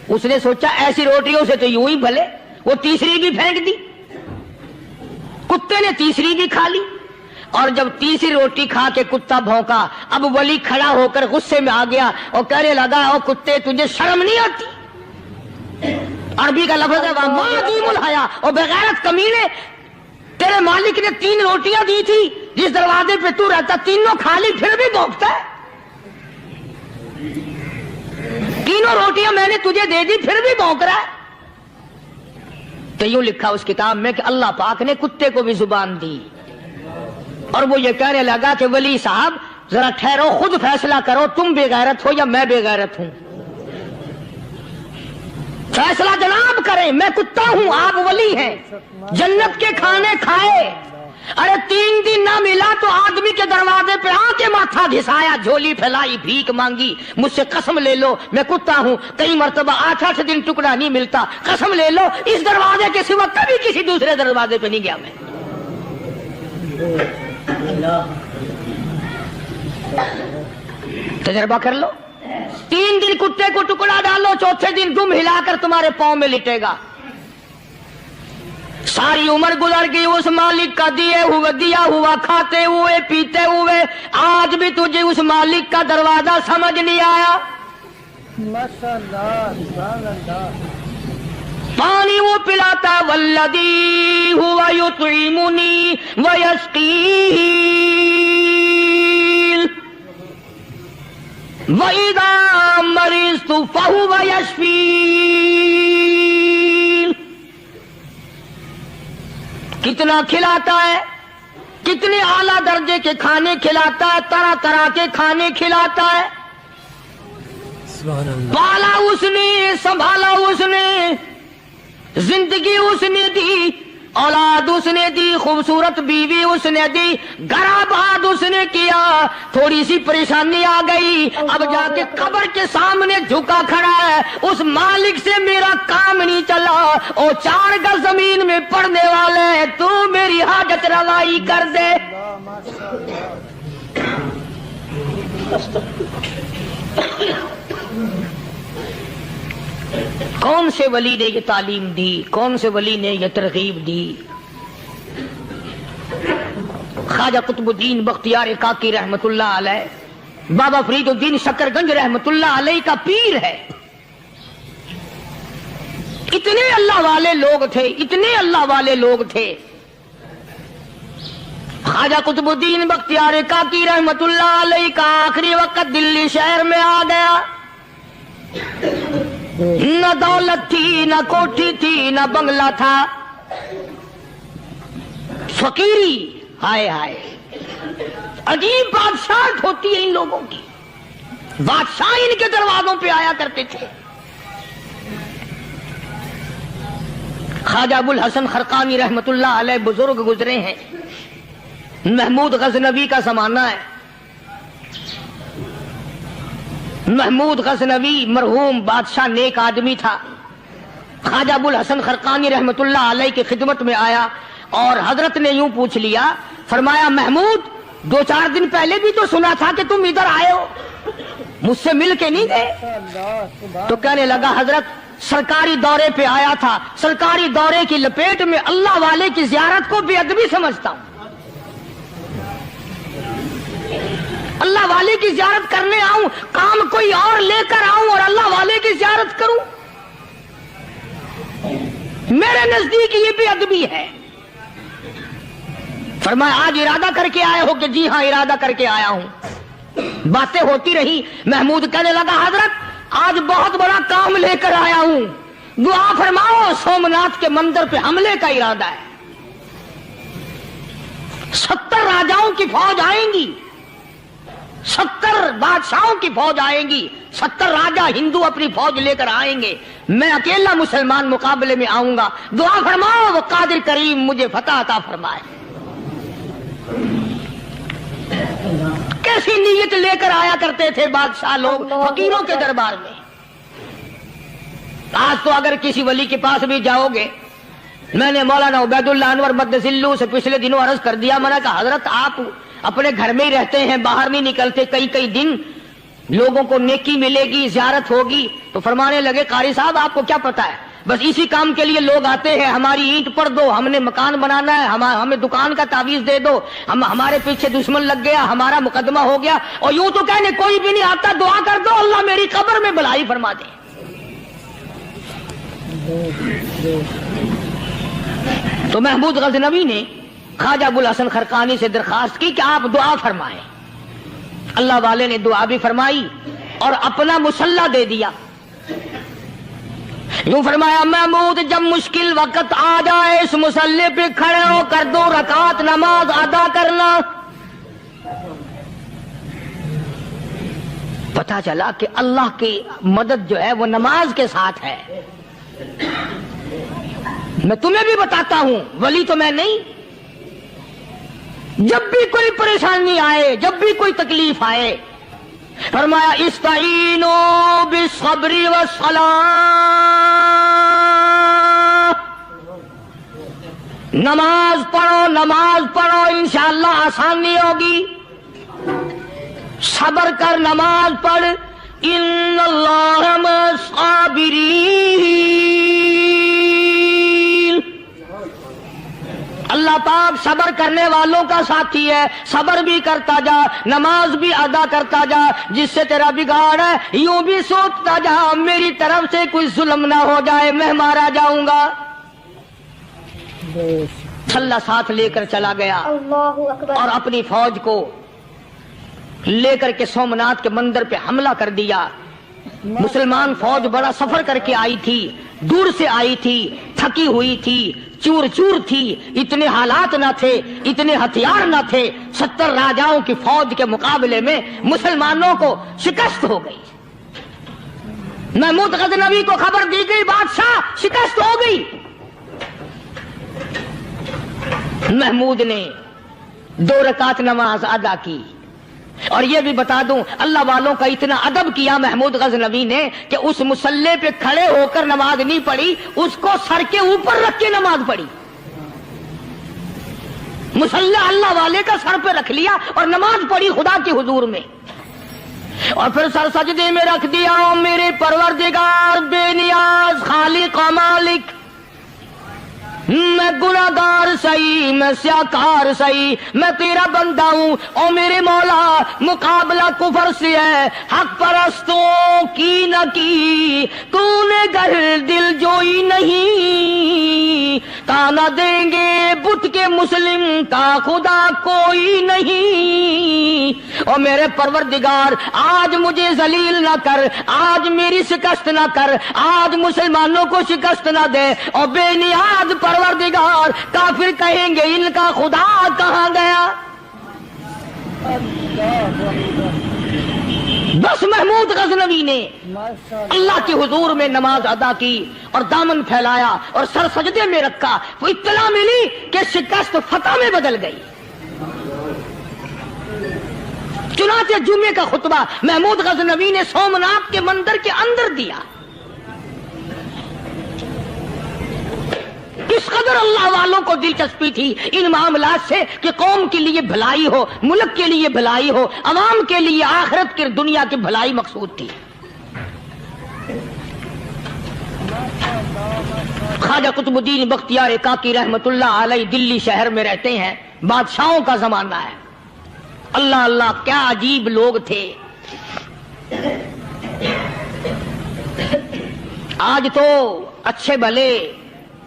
اس نے سوچا ایسی روٹیوں سے تو یوں ہی بھلے, وہ تیسری بھی پھینک دی. کتے نے تیسری بھی کھا لی اور جب تیسری روٹی کھا کے کتا بھونکا, اب ولی کھڑا ہو کر غصے میں آ گیا اور کہنے لگا, او کتے تجھے شرم نہیں آتی؟ عربی کا لفظ ہے ما عدیم الحیا, اور بغیرت کمینے, تیرے مالک نے 3 روٹیاں دی تھی, جس دروازے پہ تو رہتا تینوں کھا لی, پھر بھی بھونکتا ہے. 3 روٹیاں میں نے تجھے دے دی, پھر بھی بھونک رہا ہے. تو یوں لکھا اس کتاب میں کہ اللہ پاک نے کتے کو بھی زبان دی اور وہ یہ کہنے لگا کہ ولی صاحب ذرا ٹھہرو, خود فیصلہ کرو, تم بے غیرت ہو یا میں بے غیرت ہوں. فیصلہ جناب کریں, میں کتا ہوں, آپ ولی ہیں. جنت کے کھانے کھائے, ارے 3 دن نہ ملا تو آدمی کے دروازے پہ آ کے ماتھا گھسایا, جھولی پھیلائی, بھیک مانگی, مجھ سے قسم لے لو میں کتا ہوں. کئی مرتبہ 8 دن ٹکڑا نہیں ملتا, قسم لے لو اس دروازے کے سوا کبھی کسی دوسرے دروازے پہ نہیں گیا میں. تجربہ کر لو. 3 دن کتے کو ٹکڑا ڈالو, 4تھے دن دم ہلا کر تمہارے پاؤں میں لٹے گا. ساری عمر گزر گئی اس مالک کا دیا ہوا کھاتے ہوئے پیتے ہوئے, آج بھی تجھے اس مالک کا دروازہ سمجھ نہیں آیا. پانی وہ پلاتا, والذی ہوا یطعمنی ویسقین, وَإِذَا مَرِضْتُ فَهُوَ يَشْفِينِ. کتنا کھلاتا ہے, کتنے اعلیٰ درجے کے کھانے کھلاتا ہے, طرح طرح کے کھانے کھلاتا ہے. پالا اس نے, سنبھالا اس نے, زندگی اس نے دی, اولاد اس نے دی, خوبصورت بیوی اس نے دی, گھر آباد اس نے کیا. تھوڑی سی پریشانی آ گئی, اب جا کے قبر کے سامنے جھکا کھڑا ہے, اس مالک سے میرا کام نہیں چلا, او 4 گز زمین میں پڑنے والے, تو میری حاجت روائی کر دے. کون سے ولی نے یہ تعلیم دی, کون سے ولی نے یہ ترغیب دی؟ خواجہ قطب الدین بختیار کاکی رحمت اللہ علیہ, بابا فرید الدین شکر گنج رحمت اللہ علیہ کا پیر ہے. اتنے اللہ والے لوگ تھے, اتنے اللہ والے لوگ تھے. خواجہ قطب الدین بختیار کاکی رحمت اللہ علیہ کا آخری وقت دلی شہر میں آ گیا. نہ دولت تھی, نہ کوٹھی تھی, نہ بنگلہ تھا, فقیری. ہائے ہائے, عجیب بادشاہت ہوتی ہے ان لوگوں کی. بادشاہ ان کے دروازوں پہ آیا کرتے تھے. خواجہ ابو الحسن خرقانی رحمت اللہ علیہ بزرگ گزرے ہیں. محمود غزنوی کا زمانہ ہے. محمود غزنوی مرحوم بادشاہ نیک آدمی تھا. خواجہ ابو الحسن خرقانی رحمت اللہ علیہ کی خدمت میں آیا اور حضرت نے یوں پوچھ لیا, فرمایا محمود 2-4 دن پہلے بھی تو سنا تھا کہ تم ادھر آئے ہو, مجھ سے مل کے نہیں گئے؟ تو کہنے لگا حضرت سرکاری دورے پہ آیا تھا, سرکاری دورے کی لپیٹ میں اللہ والے کی زیارت کو بے ادبی سمجھتا ہوں. اللہ والے کی زیارت کرنے آؤں، کام کوئی اور لے کر آؤں اور اللہ والے کی زیارت کروں؟ میرے نزدیک یہ بے ادبی ہے۔ فرمایا آج ارادہ کر کے آئے ہو؟ کہ جی ہاں ارادہ کر کے آیا ہوں۔ باتیں ہوتی رہی، محمود کہنے لگا حضرت آج بہت بڑا کام لے کر آیا ہوں، دعا فرماؤ۔ سومناتھ کے مندر پہ حملے کا ارادہ ہے، 70 راجاؤں کی فوج آئیں گی، 70 بادشاہوں کی فوج آئیں گی، 70 راجا ہندو اپنی فوج لے کر آئیں گے، میں اکیلا مسلمان مقابلے میں آؤں گا، دعا فرماؤ وہ قادر کریم مجھے فتح عطا فرمائے۔ کیسی نیت لے کر آیا کرتے تھے بادشاہ لوگ فقیروں کے دربار میں۔ آج تو اگر کسی ولی کے پاس بھی جاؤ گے، میں نے مولانا عبید اللہ انور مدثلو سے پچھلے دنوں عرض کر دیا، میں نے کہا حضرت آپ اپنے گھر میں ہی رہتے ہیں، باہر نہیں نکلتے، کئی کئی دن لوگوں کو نیکی ملے گی، زیارت ہوگی، تو فرمانے لگے قاری صاحب آپ کو کیا پتا ہے، بس اسی کام کے لیے لوگ آتے ہیں، ہماری اینٹ پڑ دو، ہم نے مکان بنانا ہے، ہمیں دکان کا تعویذ دے دو، ہمارے پیچھے دشمن لگ گیا، ہمارا مقدمہ ہو گیا، اور یوں تو کہنے کوئی بھی نہیں آتا، دعا کر دو اللہ میری قبر میں بھلائی فرما دے۔ تو محمود غزنوی نے خواجہ ابوالحسن خرقانی سے درخواست کی کہ آپ دعا فرمائیں۔ اللہ والے نے دعا بھی فرمائی اور اپنا مسلح دے دیا۔ یوں فرمایا محمود جب مشکل وقت آ جائے اس مسلح پہ کھڑے ہو کر 2 رکعت نماز ادا کرنا۔ پتا چلا کہ اللہ کی مدد جو ہے وہ نماز کے ساتھ ہے۔ میں تمہیں بھی بتاتا ہوں، ولی تو میں نہیں، جب بھی کوئی پریشانی آئے، جب بھی کوئی تکلیف آئے، فرمایا استعینوا بالصبر والصلاۃ، نماز پڑھو انشاءاللہ آسانی ہوگی، صبر کر نماز پڑھ، ان اللہ مع الصابرین، اللہ پاک صبر کرنے والوں کا ساتھی ہے، صبر بھی کرتا جا، نماز بھی ادا کرتا جا، جس سے تیرا بگاڑ ہے یوں بھی سوچتا جا میری طرف سے کوئی ظلم نہ ہو جائے، میں مارا جاؤں گا۔ چھلا ساتھ لے کر چلا گیا اور اپنی فوج کو لے کر کے سومناتھ کے مندر پہ حملہ کر دیا۔ مسلمان فوج بڑا سفر کر کے آئی تھی، دور سے آئی تھی، تھکی ہوئی تھی، چور چور تھی، اتنے حالات نہ تھے، اتنے ہتھیار نہ تھے، 70 راجاؤں کی فوج کے مقابلے میں مسلمانوں کو شکست ہو گئی۔ محمود غزنوی کو خبر دی گئی بادشاہ شکست ہو گئی۔ محمود نے 2 رکعت نماز ادا کی، اور یہ بھی بتا دوں اللہ والوں کا اتنا ادب کیا محمود غزنوی نے کہ اس مسلح پہ کھڑے ہو کر نماز نہیں پڑھی، اس کو سر کے اوپر رکھ کے نماز پڑھی۔ مسلح اللہ والے کا سر پہ رکھ لیا اور نماز پڑھی خدا کے حضور میں، اور پھر سر سجدے میں رکھ دیا۔ میرے پروردگار بے نیاز خالق و مالک، میں گناہگار سہی، میں سیاکار سہی، میں تیرا بندہ ہوں، او میرے مولا مقابلہ کفر سے ہے، حق پرستوں کی نہ کی تو نے گر دل جوئی نہیں، تانا دیں گے بت کے مسلم کا خدا کوئی نہیں، او میرے پروردگار آج مجھے ذلیل نہ کر، آج میری شکست نہ کر، آج مسلمانوں کو شکست نہ دے، اور بے نیاز پروردگار کافر کہیں گے ان کا خدا کہاں گیا۔ بس محمود غزنوی نے اللہ کے حضور میں نماز ادا کی اور دامن پھیلایا اور سر سجدے میں رکھا، وہ اطلاع ملی کہ شکست فتح میں بدل گئی۔ چنانچہ جمعے کا خطبہ محمود غزنوی نے سومناتھ کے مندر کے اندر دیا۔ اس قدر اللہ والوں کو دلچسپی تھی ان معاملات سے کہ قوم کے لیے بھلائی ہو، ملک کے لیے بھلائی ہو، عوام کے لیے آخرت کی دنیا کی بھلائی مقصود تھی۔ خواجہ قطب الدین بختیار کاکی رحمت اللہ علیہ دلی شہر میں رہتے ہیں، بادشاہوں کا زمانہ ہے، اللہ اللہ کیا عجیب لوگ تھے. آج تو اچھے بھلے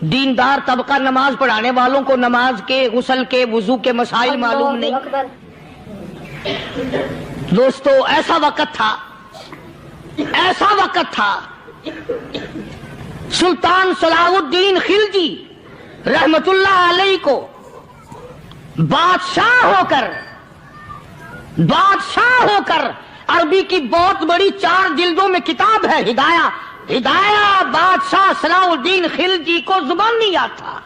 دیندار طبقہ نماز پڑھانے والوں کو نماز کے، غسل کے، وضو کے مسائل معلوم نہیں. دوستو ایسا وقت تھا، ایسا وقت تھا، سلطان صلاح الدین خلجی رحمت اللہ علیہ کو بادشاہ ہو کر عربی کی بہت بڑی 4 جلدوں میں کتاب ہے ہدایہ بادشاہ صلاح الدین خلجی کو زبان نہیں آتا.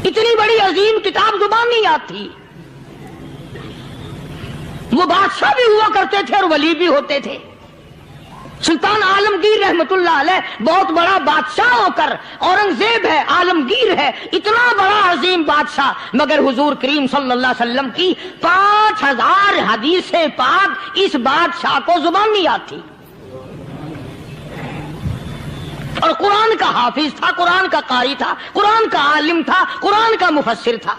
اتنی بڑی عظیم کتاب زبان نہیں آتی. وہ بادشاہ بھی ہوا کرتے تھے اور ولی بھی ہوتے تھے. سلطان عالمگیر رحمت اللہ علیہ بہت بڑا بادشاہ ہو کر، اورنگزیب ہے، عالمگیر ہے، اتنا بڑا عظیم بادشاہ، مگر حضور کریم صلی اللہ علیہ وسلم کی 5000 حدیث پاک اس بادشاہ کو زبان نہیں آتی. اور قرآن کا حافظ تھا، قرآن کا قاری تھا، قرآن کا عالم تھا، قرآن کا مفسر تھا،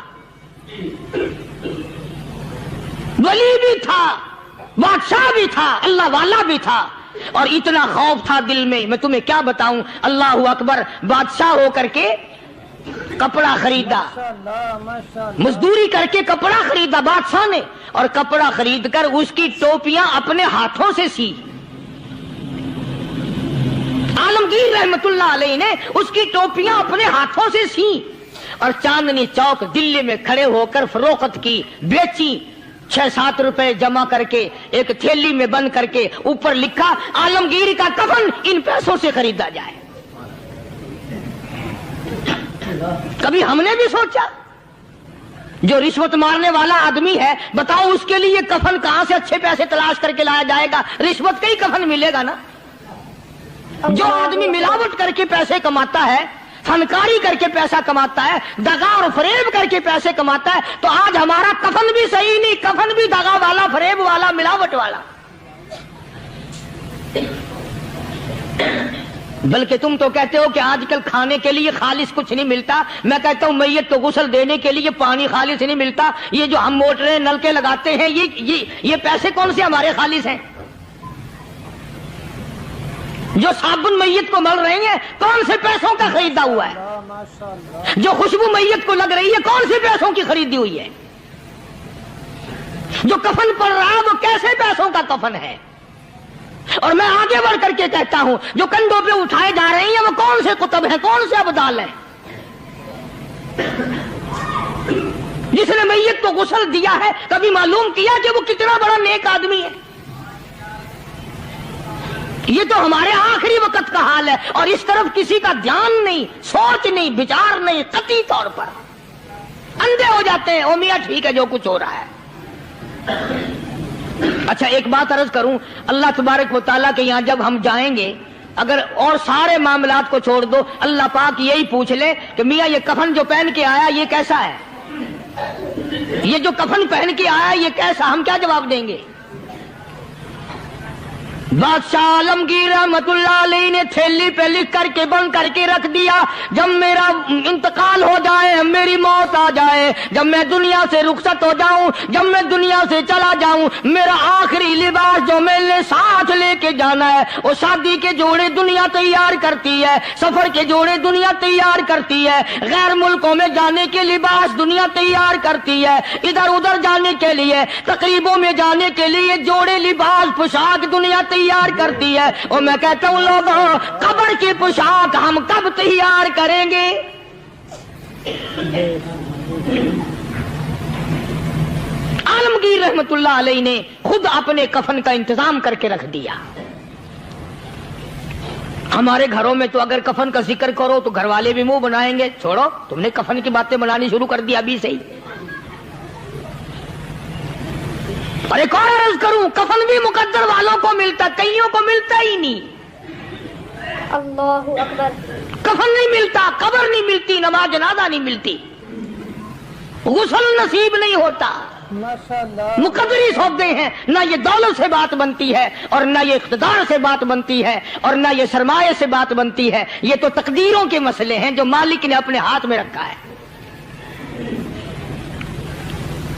ولی بھی تھا، بادشاہ بھی تھا، اللہ والا بھی تھا. اور اتنا خوف تھا دل میں تمہیں کیا بتاؤں. اللہ اکبر. بادشاہ ہو کر کے کپڑا خریدا، مزدوری کر کے کپڑا خریدا بادشاہ نے، اور کپڑا خرید کر اس کی ٹوپیاں اپنے ہاتھوں سے سی. عالمگیر رحمت اللہ علیہ نے اس کی ٹوپیاں اپنے ہاتھوں سے سی اور چاندنی چوک دلی میں کھڑے ہو کر فروخت کی، بیچی. 6-7 روپے جمع کر کے ایک تھیلی میں بند کر کے اوپر لکھا عالمگیر کا کفن ان پیسوں سے خریدا جائے. کبھی ہم نے بھی سوچا جو رشوت مارنے والا آدمی ہے، بتاؤ اس کے لیے کفن کہاں سے اچھے پیسے تلاش کر کے لایا جائے گا؟ رشوت کا ہی کفن ملے گا نا. جو آدمی ملاوٹ کر کے پیسے کماتا ہے، فنکاری کر کے پیسہ کماتا ہے، دغا اور فریب کر کے پیسے کماتا ہے، تو آج ہمارا کفن بھی صحیح نہیں، کفن بھی دغا والا، فریب والا، ملاوٹ والا. بلکہ تم تو کہتے ہو کہ آج کل کھانے کے لیے خالص کچھ نہیں ملتا. میں کہتا ہوں میت کو غسل دینے کے لیے پانی خالص نہیں ملتا. یہ جو ہم موٹریں نلکے لگاتے ہیں، یہ پیسے کون سے ہمارے خالص ہیں؟ جو صابن میت کو مل رہی ہیں کون سے پیسوں کا خریدا ہوا ہے؟ جو خوشبو میت کو لگ رہی ہے کون سے پیسوں کی خریدی ہوئی ہے؟ جو کفن پڑ رہا ہے وہ کیسے پیسوں کا کفن ہے؟ اور میں آگے بڑھ کر کے کہتا ہوں جو کندھوں پہ اٹھائے جا رہے ہیں وہ کون سے کتب ہیں، کون سے ابدال ہیں؟ جس نے میت کو غسل دیا ہے کبھی معلوم کیا کہ وہ کتنا بڑا نیک آدمی ہے؟ یہ تو ہمارے آخری وقت کا حال ہے اور اس طرف کسی کا دھیان نہیں، سوچ نہیں، بچار نہیں. قطعی طور پر اندھے ہو جاتے ہیں. او میاں ٹھیک ہے جو کچھ ہو رہا ہے. اچھا ایک بات عرض کروں، اللہ تبارک و تعالیٰ کے یہاں جب ہم جائیں گے، اگر اور سارے معاملات کو چھوڑ دو، اللہ پاک یہی پوچھ لے کہ میاں یہ کفن جو پہن کے آیا یہ کیسا ہے؟ یہ جو کفن پہن کے آیا یہ کیسا؟ ہم کیا جواب دیں گے؟ بادشاہ عالمگیر رحمت اللہ علیہ نے تھیلی پہ لکھ کر کے بند کر کے رکھ دیا، جب میرا انتقال ہو جائے، میری موت آ جائے، جب میں دنیا سے رخصت ہو جاؤں، جب میں دنیا سے چلا جاؤں، میرا آخری لباس جو میں نے ساتھ لے کے جانا ہے وہ شادی کے جوڑے دنیا تیار کرتی ہے، سفر کے جوڑے دنیا تیار کرتی ہے، غیر ملکوں میں جانے کے لباس دنیا تیار کرتی ہے، ادھر ادھر جانے کے لیے، تقریبوں میں جانے کے لیے جوڑے لباس پوشاک دنیا تیار کرتی ہے. اور میں کہتا ہوں لوگوں، قبر کی پوشاک ہم کب تیار کریں گے؟ عالمگیر رحمت اللہ علیہ نے خود اپنے کفن کا انتظام کر کے رکھ دیا. ہمارے گھروں میں تو اگر کفن کا ذکر کرو تو گھر والے بھی منہ بنائیں گے، چھوڑو تم نے کفن کی باتیں بنانی شروع کر دی ابھی سے ہی. اور ایک اور عرض کروں، کفن بھی مقدر والوں کو ملتا، کئیوں کو ملتا ہی نہیں. اللہ اکبر. کفن نہیں ملتا، قبر نہیں ملتی، نماز جنازہ نہیں ملتی، غسل نصیب نہیں ہوتا. مقدری سوچتے ہیں نہ یہ دولت سے بات بنتی ہے اور نہ یہ اقتدار سے بات بنتی ہے اور نہ یہ سرمایہ سے بات بنتی ہے. یہ تو تقدیروں کے مسئلے ہیں جو مالک نے اپنے ہاتھ میں رکھا ہے.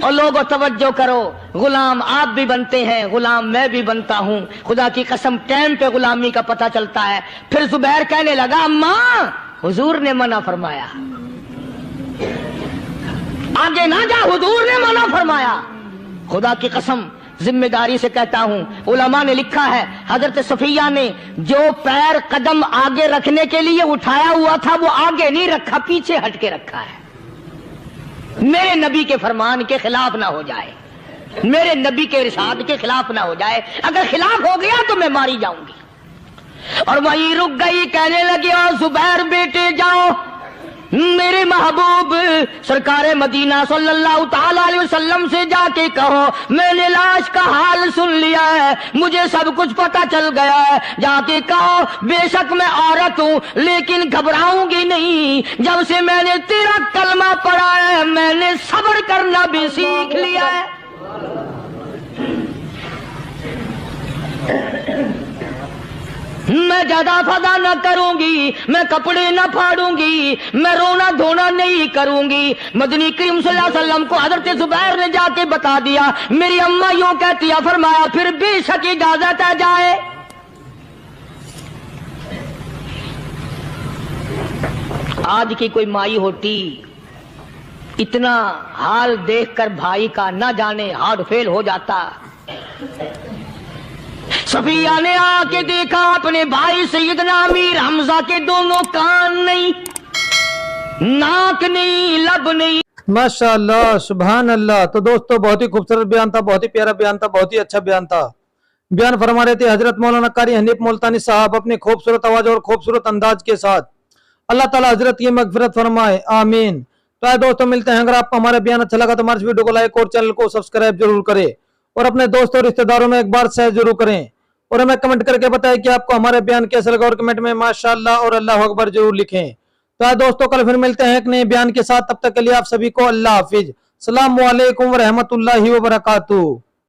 اور لوگوں توجہ کرو، غلام آپ بھی بنتے ہیں، غلام میں بھی بنتا ہوں، خدا کی قسم ٹائم پہ غلامی کا پتہ چلتا ہے۔ پھر زبیر کہنے لگا اماں حضور نے منع فرمایا، آگے نہ جا، حضور نے منع فرمایا۔ خدا کی قسم ذمہ داری سے کہتا ہوں، علماء نے لکھا ہے حضرت صفیہ نے جو پیر قدم آگے رکھنے کے لیے اٹھایا ہوا تھا وہ آگے نہیں رکھا، پیچھے ہٹ کے رکھا ہے، میرے نبی کے فرمان کے خلاف نہ ہو جائے، میرے نبی کے ارشاد کے خلاف نہ ہو جائے، اگر خلاف ہو گیا تو میں ماری جاؤں گی۔ اور وہیں رک گئی، کہنے لگی او زبیر بیٹے جاؤ، میرے محبوب سرکار مدینہ صلی اللہ تعالی علیہ وسلم سے جا کے کہو میں نے لاش کا حال سن لیا ہے، مجھے سب کچھ پتہ چل گیا ہے، جا کے کہو بے شک میں عورت ہوں لیکن گھبراؤں گی نہیں، جب سے میں نے تیرا کلمہ پڑھا ہے میں نے صبر کرنا بھی سیکھ لیا ہے۔ میں زیادہ فضا نہ کروں گی، میں کپڑے نہ پھاڑوں گی، میں رونا دھونا نہیں کروں گی۔ مدنی کریم صلی اللہ علیہ وسلم کو حضرت زبیر نے جا کے بتا دیا، میری اماں یوں کہتی ہے، فرمایا پھر بے شک اجازت ہے جائے۔ آج کی کوئی مائی ہوتی اتنا حال دیکھ کر بھائی کا نہ جانے ہارٹ فیل ہو جاتا۔ صفیہ نے آ کے دیکھا اپنے بھائی سیدنا امیر حمزہ کے دونوں کان نہیں، ناک نہیں، لب نہیں۔ ماشاءاللہ سبحان اللہ۔ تو دوستو بہت ہی خوبصورت بیان تھا، بہت ہی پیارا بیان تھا، بہت ہی اچھا بیان تھا۔ بیان فرما رہے تھے حضرت مولانا قاری حنیف ملتانی صاحب اپنی خوبصورت آواز اور خوبصورت انداز کے ساتھ۔ اللہ تعالیٰ حضرت کی مغفرت فرمائے، آمین۔ تو آئے دوستو ملتے ہیں، اگر آپ کو ہمارا بیان اچھا لگا تو ہمارے ویڈیو کو لائک اور چینل کو سبسکرائب ضرور کریں، اور اپنے دوستوں اور رشتہ داروں میں ایک بار شیئر ضرور کریں، اور ہمیں کمنٹ کر کے بتائیں کہ آپ کو ہمارے بیان کیسا لگا، اور کمنٹ میں ماشاءاللہ اور اللہ اکبر ضرور لکھیں۔ تو آئے دوستو کل پھر ملتے ہیں ایک نئے بیان کے ساتھ، تب تک کے لیے آپ سبھی کو اللہ حافظ، السلام علیکم ورحمۃ اللہ وبرکاتہ۔